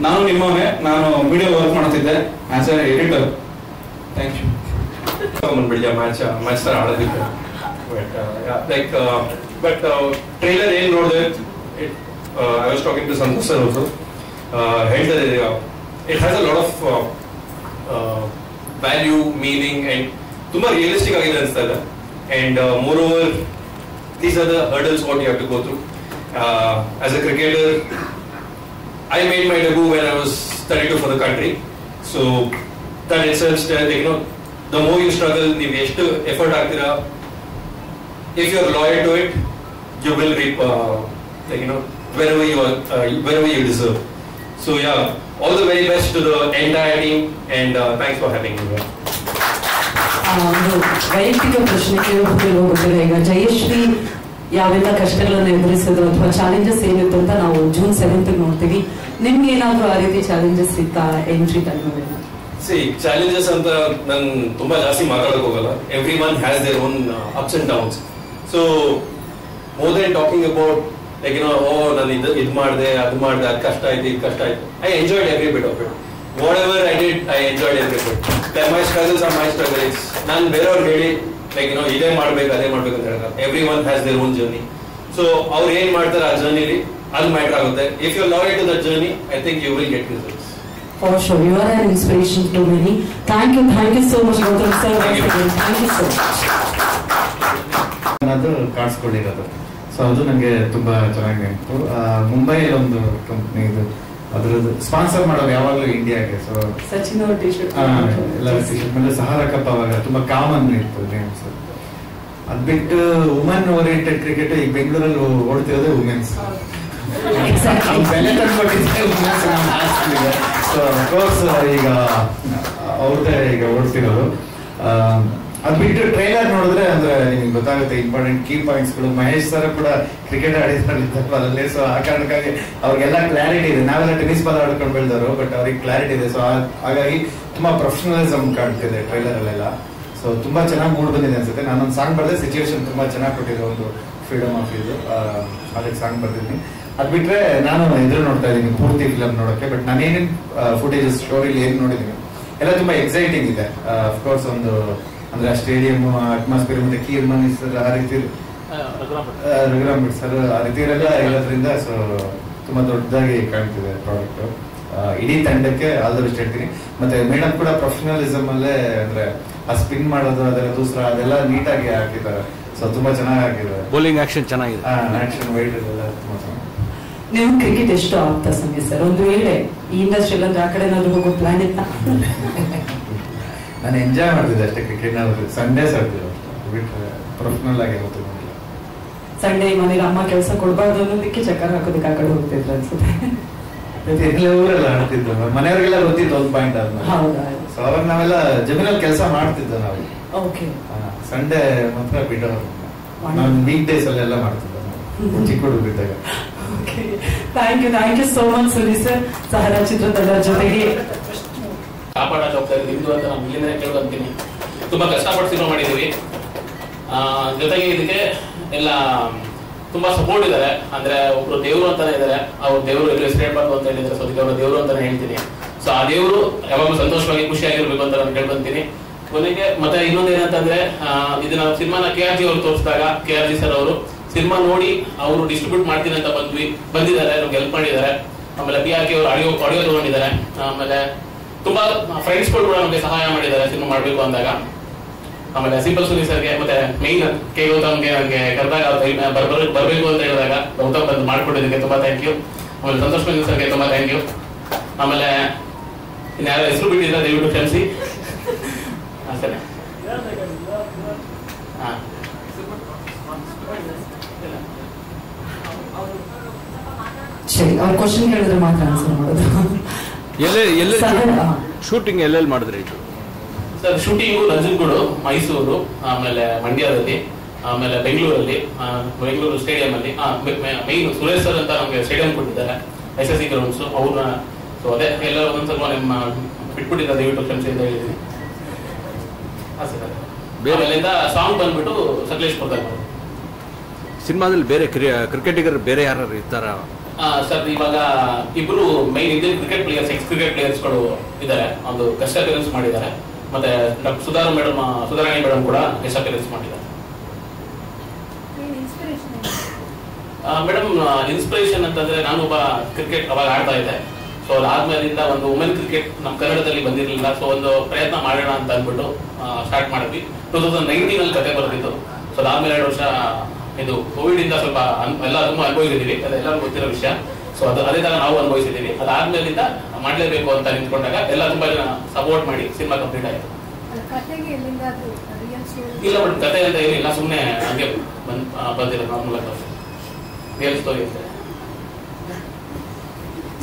ನಾನು ನಿಮ್ಮವೇ, ನಾನು ವಿಡಿಯೋ ವರ್ಕ್ ಮಾಡ್ತಿದ್ದೆ as a editor. Thank you. ಬಂದ್ಬಿಡಿಯ ಮ್ಯಾಚ್ ತರ ಆಡೋದಕ್ಕೆ, ಬಟ್ ಟ್ರೈಲರ್ ಏನ್ ನೋಡಿದೆ, I was talking to Santosh sir also, ಹೇಳ್ತಾರೆ it has a lot of value, meaning and ತುಂಬಾ ರಿಯಲಿಸ್ಟಿಕ್ ಆಗಿದೆ ಅನಿಸ್ತಾ ಇದೆ. And more over these are the hurdles what you have to go through. As a cricketer, I made my debut when I was 32 for the country. So that itself, the more you struggle, the ಎಷ್ಟು effort ಆಗ್ತೀರಾ, if you are loyal to it, you will reap, wherever you deserve. So yeah, all the very best to the entire team, and thanks for having me here. ಒಂದು ವೈಯಕ್ತಿಕ ಪ್ರಶ್ನೆ ಕೇಳಬಹುದು ಗೊತ್ತಿಲ್ಲ. ಈಗ ಜಯಶ್ರೀ ಯಾವೆಲ್ಲ ಕಷ್ಟಗಳನ್ನು ಎದುರಿಸಿದ್ರು ಅಥವಾ ಚಾಲೆಂಜಸ್ ಏನಿತ್ತು ಅಂತ ನಾವು June 7th ನೋಡ್ತೀವಿ. ನಿಮ್ಗೆ ಏನಾದ್ರು ಆ ರೀತಿ ಚಾಲೆಂಜಸ್ ಇತ್ತಾ ಎಂಟ್ರಿ ಟೈಮಲ್ಲಿ? ಚಾಲೆಂಜಸ್ ಅಂತ ನಾನು ತುಂಬಾ ಜಾಸ್ತಿ ಮಾತಾಡಕ್ ಹೋಗಲ್ಲ. Every one has their own ups and downs. So more than talking about ನಾನು ಇದು ಮಾಡಿದೆ, ಅದು ಮಾಡಿದೆ, ಅದು ಕಷ್ಟ ಆಯ್ತು, ಇದು ಕಷ್ಟ ಆಯ್ತು, I enjoyed every bit of it. whatever I did, I enjoyed every bit. My struggles are my struggles. ನಾನು ಬೇರೆಯವ್ರಿಗೆ ಹೇಳಿ ಇದೇ ಮಾಡ್ಬೇಕು ಅದೇ ಮಾಡ್ಬೇಕು ಅಂತ ಹೇಳಿದ್ರೆ, everyone has their own journey. So ಅವ್ರು ಏನ್ ಮಾಡ್ತಾರೆ ಆ ಜರ್ನಿಲಿ ಅದು ಮ್ಯಾಟರ್ ಆಗುತ್ತೆ. If you loyal to that journey, I think you will get results. For sure, you are an inspiration to many. Thank you so much, Gautam sir. Thank you so much. ಅದು ಕಾಣಿಸ್ಕೊಂಡಿರೋದು, so ಅದು ನನಗೆ ತುಂಬಾ ಚೆನ್ನಾಗಿ ನೆನಪು. ಮುಂಬೈಯಲ್ಲಿ ಒಂದು company ಇದು, ಅದ್ರದ್ದು ಸ್ಪಾನ್ಸರ್ ಮಾಡೋದು ಯಾವಾಗಲೂ ಇಂಡಿಯಾಗೆ. ಸೊ ಸಚಿನ್ ಅವ್ರ ಟಿ-ಶರ್ಟ್ ಎಲ್ಲ ಟಿ-ಶರ್ಟ್ ಮೇಲೆ ಸಹಾರಾ ಕಪ್ ಅವಾಗ ತುಂಬಾ ಕಾಮನ್ ಇತ್ತು ನೇಮ್ಸ್. ಅದ್ ಬಿಟ್ಟು ವುಮನ್ ಓರಿಯೆಂಟೆಡ್ ಕ್ರಿಕೆಟ್ ಈಗ ಬೆಂಗಳೂರಲ್ಲಿ ಓಡ್ತಿರೋದು ವುಮೆನ್ಸ್. ಬೆಲೆ ತಂದ್ಕೊಟ್ಟಿದ್ದೆ ವುಮೆನ್ಸ್. ಸೊ ಅಫ್ಕೋರ್ಸ್ ಈಗ ಅವ್ರದ್ದೇ ಈಗ ಓಡ್ತಿರೋದು. ಅದ್ ಬಿಟ್ಟು ಟ್ರೈಲರ್ ನೋಡಿದ್ರೆ ಅಂದ್ರೆ ನಿಮ್ಗೆ ಗೊತ್ತಾಗುತ್ತೆ ಇಂಪಾರ್ಟೆಂಟ್ ಕೀ ಪಾಯಿಂಟ್ಸ್ ಗಳು. ಮಹೇಶ್ ಸರ್ ಕೂಡ ಕ್ರಿಕೆಟ್ ಆಡಿದ್ರಲ್ಲಿ, ಸೊ ಆ ಕಾರಣಕ್ಕಾಗಿ ಅವ್ರಿಗೆಲ್ಲ ಕ್ಲಾರಿಟಿ ಇದೆ. ನಾವೆಲ್ಲ ಟೆನಿಸ್ ಬಾಲ್ ಆಡ್ಕೊಂಡು ಬೆಳೆದವರು, ಬಟ್ ಅವ್ರಿಗೆ ಕ್ಲಾರಿಟಿ ಇದೆ. ಸೊ ಹಾಗಾಗಿ ತುಂಬಾ ಪ್ರೊಫೆಷನಲಿಸಮ್ ಕಾಣ್ತಿದೆ ಟ್ರೈಲರ್ ಅಲ್ಲೆಲ್ಲ. ಸೊ ತುಂಬಾ ಚೆನ್ನಾಗಿ ಮೂಡ್ ಬಂದಿದೆ ಅನ್ಸುತ್ತೆ. ನಾನೊಂದು ಸಾಂಗ್ ಬರ್ದೆ, ಸಿಚುವೇಶನ್ ತುಂಬಾ ಚೆನ್ನಾಗಿ ಕೊಟ್ಟಿದೆ, ಒಂದು ಫ್ರೀಡಮ್ ಆಫ್ ಇದು, ಅದಕ್ಕೆ ಸಾಂಗ್ ಬರ್ದಿದ್ದೀನಿ. ಅದ್ ಬಿಟ್ರೆ ನಾನು ಎದುರು ನೋಡ್ತಾ ಇದ್ದೀನಿ ಪೂರ್ತಿ ಫಿಲಮ್ ನೋಡೋಕೆ. ಬಟ್ ನಾನೇನೇನು ಫುಟೇಜಸ್ ಸ್ಟೋರಿಲಿ ಏನ್ ನೋಡಿದೀನಿ ಎಲ್ಲ ತುಂಬಾ ಎಕ್ಸೈಟಿಂಗ್ ಇದೆ. ಅಫ್ಕೋರ್ಸ್ ಒಂದು ಅಂದ್ರೆ ಆ ಸ್ಟೇಡಿಯಂ ಅಟ್ಮಾಸ್ಫಿಯರ್ ಮತ್ತೆ ಕೀರ್ಮನ್ ಸರ್ ಆ ರೀತಿ, ರಘುರಾಮ್ ಭಟ್ ಸರ್ ಆ ರೀತಿ ಎಲ್ಲ ಇರೋದ್ರಿಂದ ಸೊ ತುಂಬಾ ದೊಡ್ಡದಾಗಿ ಕಾಣ್ತಿದೆ ಪ್ರಾಡಕ್ಟ್. ಇಡೀ ತಂಡಕ್ಕೆ ಆಲ್ ದ ಬೆಸ್ಟ್ ಹೇಳ್ತೀನಿ. ಮತ್ತೆ ಮೇಡಮ್ ಕೂಡ ಪ್ರೊಫೆಷನಲಿಸಮ್ ಅಲ್ಲೇ ಅಂದ್ರೆ ಆ ಸ್ಪಿನ್ ಮಾಡೋದು ಅದೆಲ್ಲ ದೂಸರ ಅದೆಲ್ಲ ನೀಟಾಗಿ ಹಾಕಿದ್ದಾರೆ. ಸೊ ತುಂಬಾ ಚೆನ್ನಾಗಿ ಹಾಕಿದ್ದಾರೆ. ಬೌಲಿಂಗ್ ಆಕ್ಷನ್ ಚೆನ್ನಾಗಿದೆ, ಆಕ್ಷನ್ ವೈಟ್ ಎಲ್ಲ ತುಂಬಾ ಚೆನ್ನಾಗಿ. ನೀವು ಕ್ರಿಕೆಟ್ ಎಷ್ಟು ಆಗ್ತಾ ಸಂಜೆ ಸರ್? ಒಂದು ವೇಳೆ ಈ ಇಂಡಸ್ಟ್ರಿಯಲ್ಲಿ ಅಂದ್ರೆ ಆ ಕಡೆ ಏನಾದ್ರು ಹೋಗೋ ಪ್ಲಾನ್ ಇತ್ತ? ನಾನು ಎಂಜಾಯ್ ಮಾಡ್ತಿದ್ದೆ ಅಷ್ಟೇ ಕ್ರಿಕೆಟ್. ನಾವು ಸಂಡೇಸ್ ಆಡ್ತಿದ್ದೆ ಬಿಟ್ಟರೆ ಪ್ರೊಫೆಷನಲ್ ಆಗಿ ಹೋಗ್ತಿದ್ದೆ. ಸಂಡೇ ಮನೇಲಿ ಅಮ್ಮ ಕೆಲಸ ಕೊಡಬಾರ್ದು ಅನ್ನೋದಕ್ಕೆ ಚಕ್ಕರ್ ಹಾಕೋದಕ್ಕೆ ಆ ಕಡೆ ಹೋಗ್ತಿದ್ರು ಅನ್ಸುತ್ತೆ. ಎಲ್ಲ ಊರೆಲ್ಲ ಆಡ್ತಿದ್ದು, ಮನೆಯವ್ರಿಗೆಲ್ಲ ಗೊತ್ತಿತ್ತು ಒಂದು ಪಾಯಿಂಟ್ ಆದ್ಮೇಲೆ. ಹೌದಾ? ಸೊ ಅವಾಗ ನಾವೆಲ್ಲ ಜಮೀನಲ್ಲಿ ಕೆಲಸ ಮಾಡ್ತಿದ್ದೆ ನಾವು. ಓಕೆ. ಸಂಡೇ ಮಾತ್ರ ಬಿಡೋರು. ನಾನು ವೀಕ್ ಡೇಸ್ ಅಲ್ಲೆಲ್ಲ ಮಾಡ್ತಿದ್ದೆ ಚಿಕ್ಕ ಹುಡುಗಿದ್ದಾಗ. Thank you so much Suni sir. Sahara ಚಿತ್ರತಂಡ ಜೊತೆಗೆ ಕಾಪಾಡೋ ಜವಾಬ್ದಾರಿ ನಿಮ್ದು ಅಂತ ನಾನು ಇಲ್ಲಿಂದ ಕೇಳ್ಕೊಂತೀನಿ. ತುಂಬಾ ಕಷ್ಟಪಟ್ಟು ಸಿನಿಮಾ ಮಾಡಿದೀವಿ. ಜೊತೆಗೆ ಇದಕ್ಕೆ ಎಲ್ಲ ತುಂಬಾ ಸಪೋರ್ಟ್ ಇದ್ದಾರೆ. ಅಂದ್ರೆ ಒಬ್ರು ದೇವರು ಅಂತಾನೆ ಇದ್ದಾರೆ. ಅವ್ರು ದೇವರು ಎಲ್ಲೂ ಹೆಸರೇಳ್ಬಾರ್ದು ಅಂತ ಹೇಳಿದ್ದಾರೆ. ಸೊ ಅದಕ್ಕೆ ಅವರು ದೇವರು ಅಂತಾನೆ ಹೇಳ್ತೀನಿ. ಸೊ ಆ ದೇವರು ಯಾವಾಗಲೂ ಸಂತೋಷವಾಗಿ ಖುಷಿಯಾಗಿರ್ಬೇಕು ಅಂತ ನಾನು ಕೇಳ್ಕೊಂತೀನಿ. ಕೊನೆಗೆ ಮತ್ತೆ ಇನ್ನೊಂದು ಏನಂತಂದ್ರೆ ಇದನ್ನ ಸಿನಿಮಾನ KRG ಅವರು ತೋರಿಸಿದಾಗ KRG ಸರ್ ಅವರು ಸಿನಿಮಾ ನೋಡಿ ಅವರು ಡಿಸ್ಟ್ರಿಬ್ಯೂಟ್ ಮಾಡ್ತೀನಿ ಅಂತ ಬಂದಿದ್ದಾರೆ, ನಮ್ಗೆ ಹೆಲ್ಪ್ ಮಾಡಿದ್ದಾರೆ. ಆಮೇಲೆ PRK ಅವರು ಆಡಿಯೋ ತಗೊಂಡಿದ್ದಾರೆ. ಆಮೇಲೆ ತುಂಬಾ ಫ್ರೆಂಡ್ಸ್ಗಳು ಕೂಡ ನಮಗೆ ಸಹಾಯ ಮಾಡಿದ್ದಾರೆ ಸಿನಿಮಾ ಮಾಡ್ಬೇಕು ಅಂದಾಗ. ಆಮೇಲೆ ಸಿಂಪಲ್ ಸುನಿ ಸರ್ಗೆ ಮತ್ತೆ ಮೈನ್ ಕೆ ಗೌತಮ್ಗೆ ನನಗೆ ಕರೆದಾಗ ಬರ್ಬೇಕು ಅಂತ ಹೇಳಿದಾಗ ಗೌತಮ್ ಬಂದು ಮಾಡ್ಕೊಟ್ಟಿದ್ದಕ್ಕೆ ತುಂಬಾ ಥ್ಯಾಂಕ್ ಯು. ಆಮೇಲೆ ಸಂತೋಷ್ ಮಂಜು ಸರ್ಗೆ ತುಂಬಾ ಥ್ಯಾಂಕ್ ಯು. ಆಮೇಲೆ ಇನ್ಯಾರ ಹೆಸರು ಬಿಟ್ಟಿದ್ರೆ ದಯವಿಟ್ಟು ಕ್ಷಮಿಸಿ. ಸರಿ ಸರಿ, ಅವ್ರ ಕ್ವಶನ್ ಕೇಳಿದ್ರೆ ಮಾತ್ರ ಆನ್ಸರ್ ಮಾಡೋದು. ಶೂಟಿಂಗ್ ಎಲ್ಲೆಲ್ಲಿ ಮಾಡಿದ್ರಿ ಇದು? ಸರ್ ಶೂಟಿಂಗು ನಂಜನಗೂಡು, ಮೈಸೂರು, ಆಮೇಲೆ ಮಂಡ್ಯದಲ್ಲಿ, ಆಮೇಲೆ ಬೆಂಗಳೂರು ಸ್ಟೇಡಿಯಂ ಅಲ್ಲಿ. ಮೈನ್ ಸುರೇಶ್ ಸರ್ ಅಂತ ನಮಗೆ ಸ್ಟೇಡಿಯಂ ಕೊಟ್ಟಿದ್ದಾರೆ, SSC ಗ್ರೌಂಡ್ಸ್. ಅವ್ರನ್ನ ಸೊ ಅದೇ ಎಲ್ಲರೂ ಒಂದೊಂದ್ ಸ್ವಲ್ಪ ನಿಮ್ಮ ಬಿಟ್ಬಿಟ್ಟಿದ್ದಾರೆ, ದಯವಿಟ್ಟು ಕ್ಷಮಿಸಿ ಅಂತ ಹೇಳಿದ್ದೀನಿ. ಆಮೇಲಿಂದ ಸಾಂಗ್ ಬಂದ್ಬಿಟ್ಟು ಸಕಲೇಶ್ಪುರದಲ್ಲಿ. ಸಿನಿಮಾದಲ್ಲಿ ಬೇರೆ ಕ್ರಿಕೆಟಿಗರು ಬೇರೆ ಯಾರು ಇರ್ತಾರ? ಸರ್ ಇವಾಗ ಇಬ್ರು main Indian cricket players, X cricket players ಗಳು ಇದ್ದಾರೆ. ಒಂದು ಗೆಸ್ಟ್ ಅಪಿಯರೆನ್ಸ್ ಮಾಡಿದ್ದಾರೆ. ಮತ್ತೆ ಸುಧಾರಾಣಿ ಮೇಡಮ್ ಕೂಡ ಗೆಸ್ಟ್ ಅಪಿಯರೆನ್ಸ್ ಮಾಡಿದ್ದಾರೆ. ಮೇಡಮ್ ಇನ್ಸ್ಪಿರೇಷನ್ ಅಂತಂದ್ರೆ ನಾನು ಒಬ್ಬ ಕ್ರಿಕೆಟ್ ಅವಾಗ ಆಡ್ತಾ ಇದ್ದೆ. ಸೊ ಅದಾದ್ಮೇಲಿಂದ ಒಂದು ವುಮೆನ್ ಕ್ರಿಕೆಟ್ ನಮ್ಮ ಕನ್ನಡದಲ್ಲಿ ಬಂದಿರಲಿಲ್ಲ. ಸೊ ಒಂದು ಪ್ರಯತ್ನ ಮಾಡೋಣ ಅಂತ ಅಂದ್ಬಿಟ್ಟು ಸ್ಟಾರ್ಟ್ ಮಾಡಿದ್ವಿ. 2019 ಅಲ್ಲಿ ಕತೆ ಬರೆದಿತ್ತು. ಸೊ ಅದಾದ್ಮೇಲೆ 2 ವರ್ಷ ಇದು ಕೋವಿಡ್ ಇಂದ ಸ್ವಲ್ಪ ಎಲ್ಲ ತುಂಬಾ ಅನುಭವಿಸಿದೀವಿ, ಅದೆಲ್ಲರಿಗೂ ಗೊತ್ತಿರೋ ವಿಷಯ. ಸೊ ಅದೇ ತರ ನಾವು ಅನುಭವಿಸಿದೀವಿ. ಅದಾದ್ಮೇಲಿಂದ ಮಾಡ್ಲೇಬೇಕು ಅಂತ ನಿಂತ್ಕೊಂಡಾಗ ಎಲ್ಲ ತುಂಬಾ ಜನ ಸಪೋರ್ಟ್ ಮಾಡಿ ಸಿನಿಮಾ ಕಂಪ್ಲೀಟ್ ಆಯ್ತು. ಇಲ್ಲ ಮೇಡಮ್, ಕತೆ ಅಂತ ಏನಿಲ್ಲ, ಸುಮ್ಮನೆ ಹಂಗೆ ಬಂದಿರೋ ನಾರ್ಮಲ್ ರಿಯಲ್ ಸ್ಟೋರಿ ಅಂತ.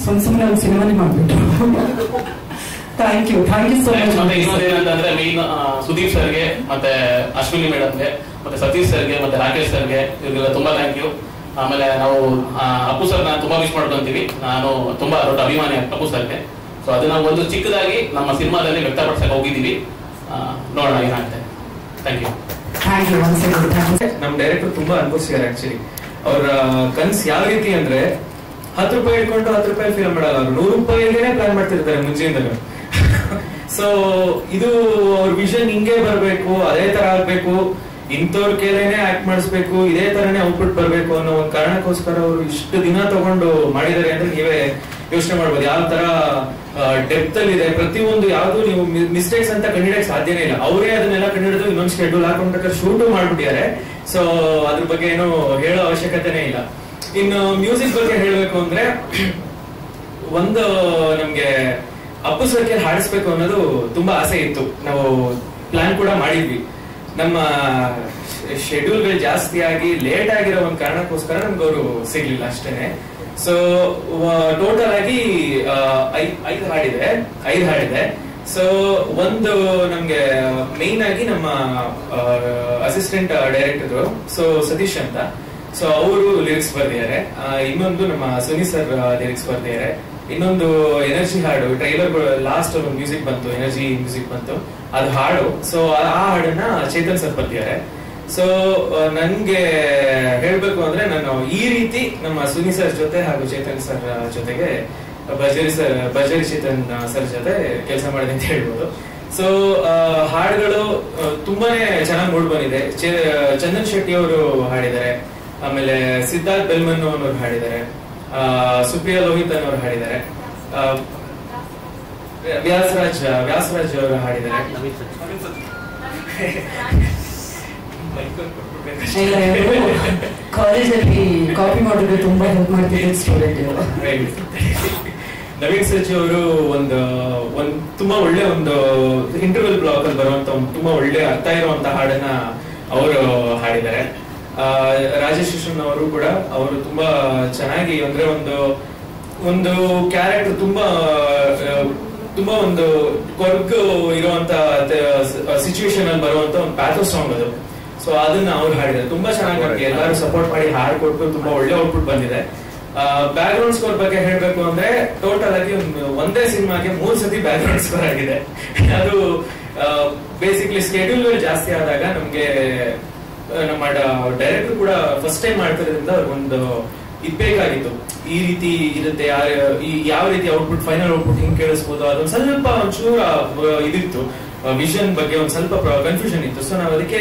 ಸುಮ್ಮನೆ ಒಂದು ಸಿನಿಮಾನೇ ಮಾಡ್ಬಿಟ್ಟು. Thank you so much. ಮತ್ತೆ ಇನ್ನೊಂದೇನಂತಂದ್ರೆ ಮೈನ್ ಸುದೀಪ್ ಸರ್ಗೆ, ಮತ್ತೆ ಅಶ್ವಿನಿ ಮೇಡಮ್ಗೆ, ಮತ್ತೆ ಸತೀಶ್ ಸರ್ಗೆ, ಮತ್ತೆ ರಾಕೇಶ್ ಸರ್ಗೆ, ಇವ್ರಿಗೆಲ್ಲ ತುಂಬಾ ಥ್ಯಾಂಕ್ ಯು. ಆಮೇಲೆ ನಾವು ಅಪ್ಪು ಸರ್ ನಾನು ತುಂಬಾ ಮಿಸ್ ಮಾಡ್ಕೊಂತೀವಿ. ನಾನು ತುಂಬಾ ದೊಡ್ಡ ಅಭಿಮಾನಿ ಅಪ್ಪು ಸರ್ಗೆ. ಸೊ ಅದನ್ನ ಒಂದು ಚಿಕ್ಕದಾಗಿ ನಮ್ಮ ಸಿನಿಮಾದಲ್ಲಿ ವ್ಯಕ್ತಪಡಿಸಕ್ಕೆ ಹೋಗಿದ್ದೀವಿ. ನೋಡೋಣ ಏನಾಗುತ್ತೆ. Thank you. ನಮ್ಮ ಡೈರೆಕ್ಟರ್ ತುಂಬಾ ಅನುಭವಿಸಿದ್ದಾರೆ. ಆಕ್ಚುಲಿ ಅವ್ರ ಕನ್ಸ್ ಯಾವ ರೀತಿ ಅಂದ್ರೆ 10 ರೂಪಾಯಿ ಇಟ್ಕೊಂಡು 10 ರೂಪಾಯಿ ಫಿಲ್ಮ್ ಮಾಡಲ್ಲ, ಅವ್ರು 100 ರೂಪಾಯಿಗೆ ಪ್ಲಾನ್ ಮಾಡ್ತಿರ್ತಾರೆ ಮುಂಚೆಯಿಂದಲೂ. ಸೊ ಇದು ಅವ್ರ ವಿಷನ್ ಹಿಂಗೆ ಬರ್ಬೇಕು, ಅದೇ ತರ ಆಗ್ಬೇಕು, ಇಂಥವ್ರ ಕೇಳೇನೆ ಆಕ್ಟ್ ಮಾಡಿಸ್ಬೇಕು, ಇದೇ ತರನೇ ಔಟ್ಪುಟ್ ಬರ್ಬೇಕು ಅನ್ನೋ ಒಂದು ಕಾರಣಕ್ಕೋಸ್ಕರ ಅವರು ಇಷ್ಟು ದಿನ ತಗೊಂಡು ಮಾಡಿದ್ದಾರೆ ಅಂದ್ರೆ ನೀವೇ ಯೋಚನೆ ಮಾಡ್ಬೋದು ಯಾವ ತರ ಡೆಪ್ತ್ ಅಲ್ಲಿ ಇದೆ. ಪ್ರತಿಯೊಂದು ಯಾವ್ದು ನೀವು ಮಿಸ್ಟೇಕ್ಸ್ ಅಂತ ಕಂಡಿಡಕ್ ಸಾಧ್ಯನೇ ಇಲ್ಲ. ಅವರೇ ಅದನ್ನೆಲ್ಲ ಕಂಡಿಡಿದು ಇನ್ನೊಂದು ಶೆಡ್ಯೂಲ್ ಹಾಕೊಂಡ್ರೆ ಶೂಟು ಮಾಡ್ಬಿಟ್ಟಿದ್ದಾರೆ. ಸೊ ಅದ್ರ ಬಗ್ಗೆ ಏನು ಹೇಳೋ ಅವಶ್ಯಕತೆನೇ ಇಲ್ಲ. ಇನ್ನು ಮ್ಯೂಸಿಕ್ ಬಗ್ಗೆ ಹೇಳ್ಬೇಕು ಅಂದ್ರೆ ಒಂದು ನಮ್ಗೆ ಅಪ್ಪು ಸರ್ಗೆ ಹಾಡಿಸ್ಬೇಕು ಅನ್ನೋದು ತುಂಬಾ ಆಸೆ ಇತ್ತು. ನಾವು ಪ್ಲಾನ್ ಕೂಡ ಮಾಡಿದ್ವಿ. ನಮ್ಮ ಶೆಡ್ಯೂಲ್ಗಳು ಜಾಸ್ತಿ ಆಗಿ ಲೇಟ್ ಆಗಿರೋ ಒಂದು ಕಾರಣಕ್ಕೋಸ್ಕರ ನಮ್ಗೆ ಅವರು ಸಿಗ್ಲಿಲ್ಲ ಅಷ್ಟೇನೆ. ಸೊ ಟೋಟಲ್ ಆಗಿ 5 ಹಾಡಿದೆ. ಸೊ ಒಂದು ನಮ್ಗೆ ಮೇನ್ ಆಗಿ ನಮ್ಮ ಅಸಿಸ್ಟೆಂಟ್ ಡೈರೆಕ್ಟರ್ ಸೊ ಸತೀಶ್ ಅಂತ, ಸೊ ಅವರು ಲಿರಿಕ್ಸ್ ಬರ್ದಿದ್ದಾರೆ. ಇನ್ನೊಂದು ನಮ್ಮ ಸುನಿ ಸರ್ ಲಿರಿಕ್ಸ್ ಬರ್ದಿದ್ದಾರೆ. ಇನ್ನೊಂದು ಎನರ್ಜಿ ಹಾಡು, ಟ್ರೈಲರ್ ಲಾಸ್ಟ್ ಒಂದು ಮ್ಯೂಸಿಕ್ ಬಂತು, ಎನರ್ಜಿ ಮ್ಯೂಸಿಕ್ ಬಂತು, ಅದು ಹಾಡು. ಸೊ ಆ ಹಾಡನ್ನ ಚೇತನ್ ಸರ್ ಬರ್ದಿದ್ದಾರೆ. ಸೊ ನನ್ಗೆ ಹೇಳ್ಬೇಕು ಅಂದ್ರೆ ನಾನು ಈ ರೀತಿ ನಮ್ಮ ಸುನಿ ಸರ್ ಜೊತೆ ಹಾಗೂ ಚೇತನ್ ಸರ್ ಜೊತೆಗೆ ಭರ್ಜರಿ ಚೇತನ್ ಸರ್ ಜೊತೆ ಕೆಲಸ ಮಾಡಿದೆ ಅಂತ ಹೇಳ್ಬೋದು. ಸೊ ಹಾಡುಗಳು ತುಂಬಾನೇ ಚೆನ್ನಾಗಿ ಮೂಡ್ ಬಂದಿದೆ. ಚಂದನ್ ಶೆಟ್ಟಿ ಅವರು ಹಾಡಿದ್ದಾರೆ, ಆಮೇಲೆ ಸಿದ್ಧಾರ್ಥ್ ಬೆಲ್ಮನ್ ಅವರು ಹಾಡಿದ್ದಾರೆ, ಸುಪ್ರಿಯಾ ಲೋಹಿತ್ ಅವರು ಹಾಡಿದ್ದಾರೆ, ವ್ಯಾಸರಾಜ್ ಅವರು ಹಾಡಿದ್ದಾರೆ. ಕಾಲೇಜಲ್ಲಿ ಕಾಪಿ ಮಾಡೋದು ತುಂಬಾ ಹೆಲ್ಪ್ ಮಾಡ್ತಿದ್ದ ಸ್ಟೂಡೆಂಟ್. ನವೀನ್ ಸಜ್ಜಿ ಅವರು ಒಂದು ತುಂಬಾ ಒಳ್ಳೆ ಒಂದು ಇಂಟರ್ವಲ್ ಬ್ಲಾಕ್ ಅಲ್ಲಿ ಬರುವಂತ ಒಂದು ತುಂಬಾ ಒಳ್ಳೆ ಅರ್ಥ ಇರುವಂತ ಹಾಡನ್ನ ಅವರು ಹಾಡಿದ್ದಾರೆ. ರಾಜೇಶ್ ಕೃಷ್ಣನ್ ಅವರು ಕೂಡ ಅವರು ತುಂಬಾ ಚೆನ್ನಾಗಿ ಅಂದ್ರೆ ಒಂದು ಕ್ಯಾರೆಕ್ಟರ್ ತುಂಬಾ ಒಂದು ಕೊರ್ಗು ಇರುವಂತ ಸಿಚುವೇಶನ್ ಅಲ್ಲಿ ಬರುವಂತ ಒಂದು ಪ್ಯಾಥೋಸ್ ಸಾಂಗ್ ಅದು. ಸೊ ಅದನ್ನ ಅವ್ರು ಹಾಡಿದ್ದಾರೆ, ತುಂಬಾ ಚೆನ್ನಾಗಿ ಎಲ್ಲರೂ ಸಪೋರ್ಟ್ ಮಾಡಿ ಹಾಡು ಕೊಟ್ಟು ತುಂಬಾ ಒಳ್ಳೆ ಔಟ್ಪುಟ್ ಬಂದಿದೆ. ಬ್ಯಾಕ್ ಗ್ರೌಂಡ್ ಸ್ಕೋರ್ ಬಗ್ಗೆ ಹೇಳ್ಬೇಕು ಅಂದ್ರೆ ಟೋಟಲ್ ಆಗಿ ಆಗಿ ಒಂದೇ ಸಿನಿಮಾಗೆ 3 ಸತಿ ಬ್ಯಾಕ್ಗ್ರೌಂಡ್ ಸ್ಕೋರ್ ಆಗಿದೆ. ಅದು ಬೇಸಿಕ್ಲಿ ಸ್ಕೆಡ್ಯೂಲ್ಗಳು ಜಾಸ್ತಿ ಆದಾಗ ನಮ್ಗೆ ನಮ್ಮ ಡೈರೆಕ್ಟರ್ ಕೂಡ ಫಸ್ಟ್ ಟೈಮ್ ಮಾಡ್ತಿರೋದ್ರಿಂದ ಒಂದು ಇದ್ ಬೇಕಾಗಿತ್ತು. ಈ ರೀತಿ ಇರುತ್ತೆ, ಯಾವ ರೀತಿ ಔಟ್ಪುಟ್ ಫೈನಲ್ ಔಟ್ಪುಟ್ ಹಿಂಗ್ ಕೇಳಿಸ್ಬೋದು, ಅದೊಂದು ಸ್ವಲ್ಪ ಒಂಚೂರ ಇದಿತ್ತು, ವಿಷನ್ ಬಗ್ಗೆ ಒಂದ್ ಸ್ವಲ್ಪ ಕನ್ಫ್ಯೂಷನ್ ಇತ್ತು. ಸೊ ನಾವ್ ಅದಕ್ಕೆ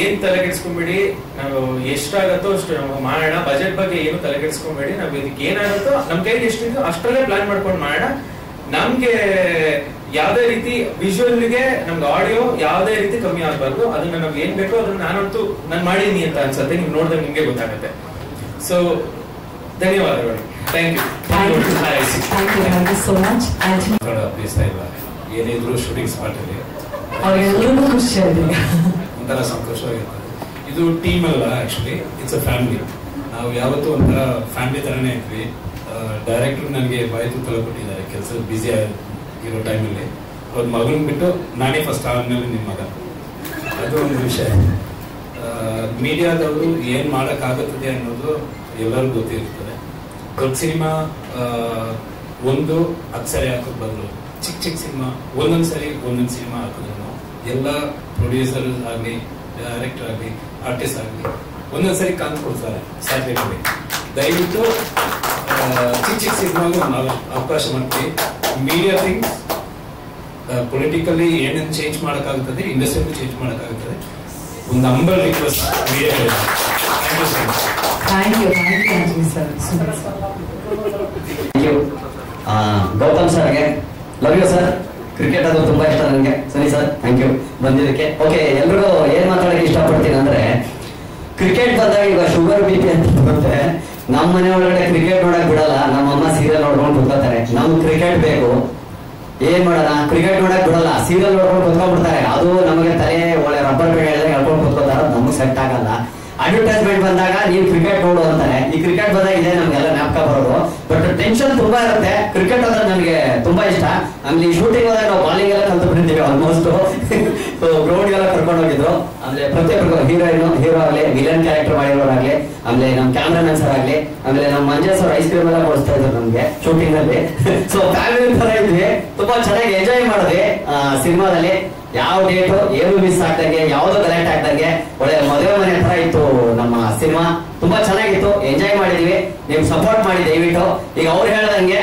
ಏನ್ ತಲೆ ಕೆಡಿಸ್ಕೊಂಬೇಡಿ, ನಾವು ಎಷ್ಟಾಗತ್ತೋ ಅಷ್ಟು ನಾವು ಮಾಡೋಣ, ಬಜೆಟ್ ಬಗ್ಗೆ ಏನು ತಲೆ ಕೆಡಿಸ್ಕೊಂಬೇಡಿ, ನಾವ್ ಇದಕ್ಕೆ ಏನಾಗುತ್ತೋ ನಮ್ ಕೈಗೆ ಎಷ್ಟಿದೆಯೋ ಅಷ್ಟರಲ್ಲೇ ಪ್ಲಾನ್ ಮಾಡ್ಕೊಂಡು ಮಾಡೋಣ. ನಮ್ಗೆ ಯಾವ್ದೇ ರೀತಿ ವಿಜುವಲ್ಗೆ ನಮ್ಗೆ ಆಡಿಯೋ ಯಾವ್ದೇ ರೀತಿ ಕಮ್ಮಿ ಆಗ್ಬಾರ್ದು, ಅದನ್ನ ನಮ್ಗೆ ಏನ್ ಬೇಕೋ ಅದನ್ನ ನಾನಂತೂ ನಾನು ಮಾಡಿದೀನಿ ಅಂತ ಅನ್ಸುತ್ತೆ. ನೀವು ನೋಡಿದಾಗ ನಿಮ್ಗೆ ಗೊತ್ತಾಗುತ್ತೆ. ಸೊ ಧನ್ಯವಾದಗಳು. Thank you so much. ಏನಿದ್ರು ಶೂಟಿಂಗ್ ಸ್ಪಾಟ್ ಅಲ್ಲಿ ಒಂಥರ ಸಂತೋಷವಾಗಿರ್ತದೆ. ಇದು ಟೀಮ್ ಅಲ್ಲ, ಆಕ್ಚುಲಿ ಇಟ್ಸ್ ಅ ಫ್ಯಾಮಿಲಿ. ನಾವು ಯಾವತ್ತೂ ಒಂಥರ ಫ್ಯಾಮಿಲಿ ತರನೇ ಇದ್ವಿ. ಡೈರೆಕ್ಟರ್ ನನಗೆ ಬಾಯಿ ತೂತಲ್ಲ ಕೊಟ್ಟಿದ್ದಾರೆ ಕೆಲಸ ಬ್ಯುಸಿ ಇರೋ ಟೈಮಲ್ಲಿ. ಅವ್ರ ಮಗನ್ ಬಿಟ್ಟು ನಾನೇ ಫಸ್ಟ್ ಆದ್ಮೇಲೆ ನಿಮ್ಮ ಮಗ, ಅದು ಒಂದು ವಿಷಯ. ಮೀಡಿಯಾದವರು ಏನ್ ಮಾಡಕ್ಕಾಗುತ್ತದೆ ಅನ್ನೋದು ಎಲ್ಲರಿಗೂ ಗೊತ್ತಿರ್ತದೆ. ದೊಡ್ಡ ಸಿನಿಮಾ ಒಂದು ಅಕ್ಷರ ಹಾಕೋದ್ ಬದಲು ಚಿಕ್ಕ ಸಿನಿಮಾ ಒಂದೊಂದ್ಸರಿ ಒಂದೊಂದು ಸಿನಿಮಾ ಹಾಕಿದ್ರು ಎಲ್ಲ ಪ್ರೊಡ್ಯೂಸರ್ ಆಗ್ಲಿ, ಡೈರೆಕ್ಟರ್ ಆಗ್ಲಿ, ಆರ್ಟಿಸ್ಟ್ ಆಗ್ಲಿ ಒಂದೊಂದ್ಸರಿ ಕಾನ್ ಕೊಡ್ತಾರೆ ಸ್ಯಾಟಲೈಟ್. ದಯವಿಟ್ಟು ಚಿಕ್ಕ ಸಿನಿಮಾಗೂ ಅವಕಾಶ ಮಾಡ್ತೀವಿ. ಮೀಡಿಯಾ ಥಿಂಗ್ಸ್ ಪೊಲಿಟಿಕಲಿ ಏನೇನು ಚೇಂಜ್ ಮಾಡಕ್ಕಾಗುತ್ತದೆ, ಇಂಡಸ್ಟ್ರಿಯಲ್ಲೂ ಚೇಂಜ್ ಮಾಡಕ್ಕಾಗುತ್ತದೆ. ಒಂದು ಅಂಬಲ್ ರಿಕ್ವೆಸ್ಟ್ ಮೀಡಿಯಾ. ಗೌತಮ್ ಸರ್ಗೆ ಲವ್ ಯು ಸರ್. ಕ್ರಿಕೆಟ್ ಅದು ತುಂಬಾ ಇಷ್ಟ ನನಗೆ. ಸರಿ ಸರ್, ಥ್ಯಾಂಕ್ ಯು ಬಂದಿದ್ದಕ್ಕೆ. ಓಕೆ, ಎಲ್ರಿಗೂ ಏನ್ ಮಾತಾಡಕ್ಕೆ ಇಷ್ಟಪಡ್ತೀನಿ ಅಂದ್ರೆ, ಕ್ರಿಕೆಟ್ ಬಂದಾಗ ಈಗ ಶುಗರ್ BP ಅಂತ ಬರುತ್ತೆ. ನಮ್ಮ ಮನೆ ಒಳಗಡೆ ಕ್ರಿಕೆಟ್ ನೋಡಕ್ ಬಿಡಲ್ಲ, ನಮ್ಮಮ್ಮ ಸೀರಿಯಲ್ ನೋಡ್ಕೊಂಡು ಕೂತ್ಕೋತಾರೆ. ನಮ್ಗೆ ಕ್ರಿಕೆಟ್ ಬೇಕು, ಏನ್ ಮಾಡೋಣ, ಕ್ರಿಕೆಟ್ ನೋಡಕ್ ಬಿಡಲ್ಲ, ಸೀರಿಯಲ್ ನೋಡ್ಕೊಂಡು ಕೂತ್ಕೊಂಡ್ಬಿಡ್ತಾರೆ. ಅದು ನಮಗೆ ತಲೆ ಒಳ್ಳೆ ರಬ್ಬರ್ ಹೇಳಿದ್ರೆ ಹೇಳ್ಕೊಂಡು ಕೂತ್ಕೋತಾರ, ನಮಗ್ ಸೆಟ್ ಆಗಲ್ಲ. ಅಡ್ವರ್ಟೈಸ್ಮೆಂಟ್ ಬಂದಾಗ ನೀವು ಕ್ರಿಕೆಟ್ ನೋಡು ಅಂತಾರೆ. ಈ ಕ್ರಿಕೆಟ್ ಬಂದಾಗ ಇದೆ ನಮ್ಗೆಲ್ಲ ಜ್ಞಾಪಕ ಬರೋದು. ಬಟ್ ಟೆನ್ಷನ್ ತುಂಬಾ ಇರುತ್ತೆ. ಕ್ರಿಕೆಟ್ ಅಂದ್ರೆ ನನಗೆ ತುಂಬಾ ಇಷ್ಟ. ಆಮೇಲೆ ಈ ಶೂಟಿಂಗ್ ಹೋದಾಗ ನಾವು ಬಾಲಿಂಗ್ ಎಲ್ಲ ಕಲ್ತು ಬಿಟ್ಟಿದ್ದೀವಿ ಆಲ್ಮೋಸ್ಟ್. ಗ್ರೌಂಡ್ ಎಲ್ಲ ಕರ್ಕೊಂಡು ಹೋಗಿದ್ರು. ಆಮೇಲೆ ಪ್ರತಿಯೊಬ್ಬರಿಗೂ ಹೀರೋ ಆಗ್ಲಿ, ವಿಲನ್ ಕ್ಯಾರೆಕ್ಟರ್ ಮಾಡಿರೋರಾಗ್ಲಿ, ಆಮೇಲೆ ನಮ್ ಕ್ಯಾಮ್ರಾಮನ್ ಸರ್ ಆಗ್ಲಿ, ಆಮೇಲೆ ನಮ್ಮ ಮಂಜೇಶ್ ಅವ್ರ ಐಸ್ ಕ್ರೀಮ್ ಎಲ್ಲ ಕೊಡಿಸ್ತಾ ಇದ್ರು ನಮ್ಗೆ ಶೂಟಿಂಗ್ ಅಲ್ಲಿ. ಸೊ ಫ್ಯಾಮಿಲಿ ತರ ಇದ್ವಿ, ತುಂಬಾ ಚೆನ್ನಾಗಿ ಎಂಜಾಯ್ ಮಾಡಿದ್ವಿ ಸಿನಿಮಾದಲ್ಲಿ. ಯಾವ ಡೇಟು ಏನು ಮಿಸ್ ಆಗ್ದಂಗೆ, ಯಾವ್ದು ಕಲೆಕ್ಟ್ ಆಗ್ದಂಗೆ ಒಳ್ಳೆ ಮದುವೆ ಮನೆ ತರ ಇತ್ತು ನಮ್ಮ ಸಿನಿಮಾ. ತುಂಬಾ ಚೆನ್ನಾಗಿತ್ತು, ಎಂಜಾಯ್ ಮಾಡಿದೀವಿ. ನೀವು ಸಪೋರ್ಟ್ ಮಾಡಿ ದಯವಿಟ್ಟು. ಈಗ ಅವ್ರು ಹೇಳ್ದಂಗೆ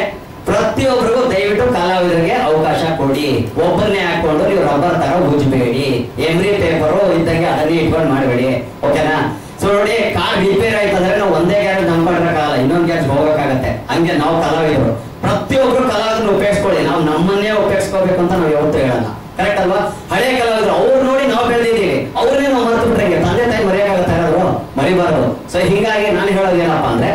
ಪ್ರತಿಯೊಬ್ಬರಿಗೂ ದಯವಿಟ್ಟು ಕಲಾವಿದರಿಗೆ ಅವಕಾಶ ಕೊಡಿ. ಒಬ್ಬರನ್ನೇ ಹಾಕೊಂಡು ನೀವು ರಬ್ಬರ್ ತರ ಉಜ್ಬೇಡಿ. ಎಮ್ರಿ ಪೇಪರು ಇದ್ದಂಗೆ ಅದನ್ನೇ ಇಟ್ಕೊಂಡು ಮಾಡಬೇಡಿ. ಓಕೆನಾ? ಸೊ ನೋಡಿ, ಕಾರ್ ರಿಪೇರ್ ಆಯ್ತಂದ್ರೆ ನಾವು ಒಂದೇ ಗ್ಯಾರೇಜ್ ನಂಬ್ಕೊಂಡ್ರಕ್ಕಾಗಲ್ಲ, ಇನ್ನೊಂದು ಗ್ಯಾರೇಜ್ ಹೋಗಕ್ಕಾಗತ್ತೆ. ಹಂಗೆ ನಾವು ಕಲಾವಿದರು, ಪ್ರತಿಯೊಬ್ರು ಕಲಾವಿದರನ್ನ ಉಪಯೋಗಿಸ್ಕೊಳ್ಳಿ. ನಾವು ನಮ್ಮನ್ನೇ ಉಪಯೋಗಿಸ್ಕೋಬೇಕು ಅಂತ ನಾವು ಯಾವತ್ತೂ ಹೇಳಲ್ಲ. ಕರೆಕ್ಟ್ ಅಲ್ವಾ? ಹಳೆ ಕಲಾವಿದರು ಅವ್ರು ನೋಡಿ ನಾವು ಬೆಳೆದಿದ್ದೀವಿ, ಅವ್ರನ್ನೇ ನಾವು ಮರೆತು ಬಿಟ್ರೆ ತಂದೆ ತಾಯಿ ಮರೆಯಕ್ಕಾಗತ್ತ ಯಾರಾದ್ರು? ಮರಿಬಾರದು. ಸೊ ಹೀಗಾಗಿ ನಾನು ಹೇಳೋದು ಏನಪ್ಪಾ ಅಂದ್ರೆ,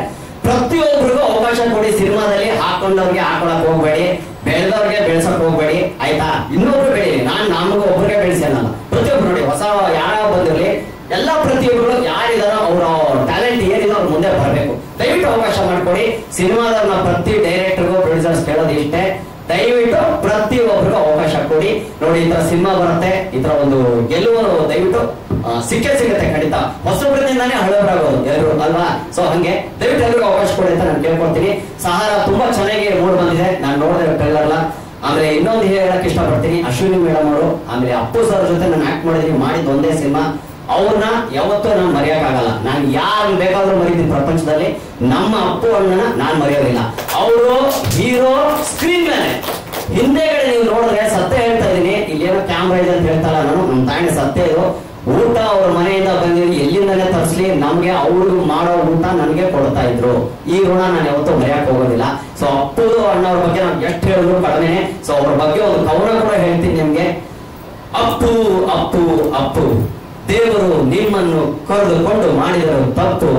ಪ್ರತಿಯೊಬ್ಬರಿಗೂ ಅವಕಾಶ ಕೊಡಿ. ಸಿನಿಮಾದಲ್ಲಿ ಹಾಕೊಂಡವ್ರಿಗೆ ಹಾಕೊಳಕ್ ಹೋಗ್ಬೇಡಿ, ಬೆಳೆದವ್ರಿಗೆ ಬೆಳೆಸಕ್ ಹೋಗ್ಬೇಡಿ, ಆಯ್ತಾ? ಇನ್ನೊಬ್ರು ಬೆಳೀಲಿ, ನಮಗೂ ಒಬ್ಬರಿಗೆ ಬೆಳೆಸಿ ಅನ್ನಲ್ಲ. ಪ್ರತಿಯೊಬ್ರು ನೋಡಿ, ಹೊಸ ಯಾರ ಬಂದಿರಲಿ, ಎಲ್ಲ ಪ್ರತಿಯೊಬ್ಬರು ಯಾರಿದಾರೋ ಅವರ ಟ್ಯಾಲೆಂಟ್ ಏನಿದೆ ಅವ್ರ ಮುಂದೆ ಬರಬೇಕು. ದಯವಿಟ್ಟು ಅವಕಾಶ ಮಾಡ್ಕೊಡಿ. ಸಿನಿಮಾದವ್ರನ್ನ ಪ್ರತಿ ಡೈರೆಕ್ಟರ್ಗೂ ಪ್ರೊಡ್ಯೂಸರ್ಸ್ ಕೇಳೋದು ಇಷ್ಟೇ, ದಯವಿಟ್ಟು ಪ್ರತಿಯೊಬ್ಬರಿಗೂ ಅವಕಾಶ ಕೊಡಿ. ನೋಡಿ, ಈ ತರ ಸಿನಿಮಾ ಬರುತ್ತೆ, ಈ ತರ ಒಂದು ಗೆಲುವು ದಯವಿಟ್ಟು ಸಿಗುತ್ತೆ ಖಂಡಿತ. ಹೊಸಬ್ರಿಂದಾನೇ ಹಳಬರಾಗೋದು ಎಲ್ಲರೂ ಅಲ್ವಾ? ಸೊ ಹಂಗೆ ದಯವಿಟ್ಟು ಎಲ್ರಿಗೂ ಅವಕಾಶ ಕೊಡಿ ಅಂತ ನಾನು ಕೇಳ್ಕೊಡ್ತೀನಿ. ಸಹಾರ ತುಂಬಾ ಚೆನ್ನಾಗಿ ಮೂಡ್ ಬಂದಿದೆ, ನಾನು ನೋಡಿದ್ರೆ ಟ್ರೈಲರ್ನ. ಆಮೇಲೆ ಇನ್ನೊಂದು ಹೇಳಕ್ ಇಷ್ಟಪಡ್ತೀನಿ, ಅಶ್ವಿನಿ ಮೇಡಮ್ ಅವರು, ಆಮೇಲೆ ಅಪ್ಪು ಸರ್ ಜೊತೆ ನಾನು ಆಕ್ಟ್ ಮಾಡಿದೀನಿ, ಮಾಡಿದ ಒಂದೇ ಸಿನಿಮಾ. ಅವ್ರನ್ನ ಯಾವತ್ತೂ ನಾನು ಮರೆಯಕ್ಕಾಗಲ್ಲ. ನಾನು ಯಾರು ಬೇಕಾದ್ರೂ ಮರೀತೀನಿ ಪ್ರಪಂಚದಲ್ಲಿ, ನಮ್ಮ ಅಪ್ಪು ಅಣ್ಣನ ನಾನು ಮರೆಯೋದಿಲ್ಲ. ಅವರು ಹೀರೋ ಸ್ಕ್ರೀನ್ ಮೇಲೆ, ಹಿಂದೆಗಡೆ ನೀವು ನೋಡಿದ್ರೆ ಸತ್ಯ ಹೇಳ್ತಾ ಇದೀನಿ, ಇಲ್ಲೇನೋ ಕ್ಯಾಮ್ರಾ ಇದೆ ಅಂತ ಹೇಳ್ತಾರ ನಾನು, ನಮ್ಮ ತಾಯಿನ ಸತ್ಯ ಇದು. ಊಟ ಅವ್ರ ಮನೆಯಿಂದ ಬಂದಿದ್ದು ಎಲ್ಲಿಂದಲೇ ತರಿಸ್ಲಿ, ನಮ್ಗೆ ಅವ್ರು ಮಾಡೋ ಊಟ ನನಗೆ ಕೊಡ್ತಾ ಇದ್ರು. ಈ ಋಣ ನಾನು ಯಾವತ್ತೂ ಮರೆಯಕ್ ಹೋಗೋದಿಲ್ಲ. ಸೊ ಅಪ್ಪು ಅಣ್ಣವ್ರ ಬಗ್ಗೆ ನಾನು ಎಷ್ಟು ಹೇಳಿದ್ರು ಕಡಿಮೆ. ಸೊ ಅವ್ರ ಬಗ್ಗೆ ಒಂದು ಕವನ ಕೂಡ ಹೇಳ್ತೀನಿ ನಿಮ್ಗೆ. ಅಪ್ಪು ಅಪ್ಪು ಅಪ್ಪು, ದೇವರು ನಿಮ್ಮನ್ನು ಕರೆದುಕೊಂಡು ಮಾಡಿದರು ತಪ್ಪು.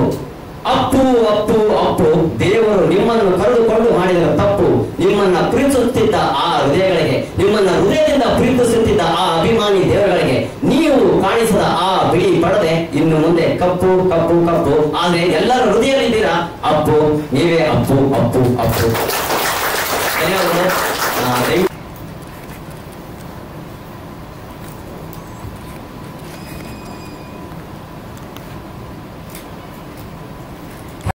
ಅಪ್ಪು ಅಪ್ಪು ಅಪ್ಪು, ದೇವರು ನಿಮ್ಮನ್ನು ಕರೆದುಕೊಂಡು ಮಾಡಿದರು ತಪ್ಪು. ನಿಮ್ಮನ್ನ ಪ್ರೀತಿಸುತ್ತಿದ್ದ ಆ ಹೃದಯಗಳಿಗೆ, ನಿಮ್ಮನ್ನ ಹೃದಯದಿಂದ ಪ್ರೀತಿಸುತ್ತಿದ್ದ ಆ ಅಭಿಮಾನಿ ದೇವರುಗಳಿಗೆ ನೀವು ಕಾಣಿಸದ ಆ ಬಿಳಿ ಪಡದೆ ಇನ್ನು ಮುಂದೆ ಕಪ್ಪು ಕಪ್ಪು ಕಪ್ಪು. ಆದ್ರೆ ಎಲ್ಲರ ಹೃದಯದಲ್ಲಿದ್ದೀರಾ ಅಪ್ಪು, ನೀವೇ ಅಪ್ಪು ಅಪ್ಪು ಅಪ್ಪು. ಧನ್ಯವಾದಗಳು.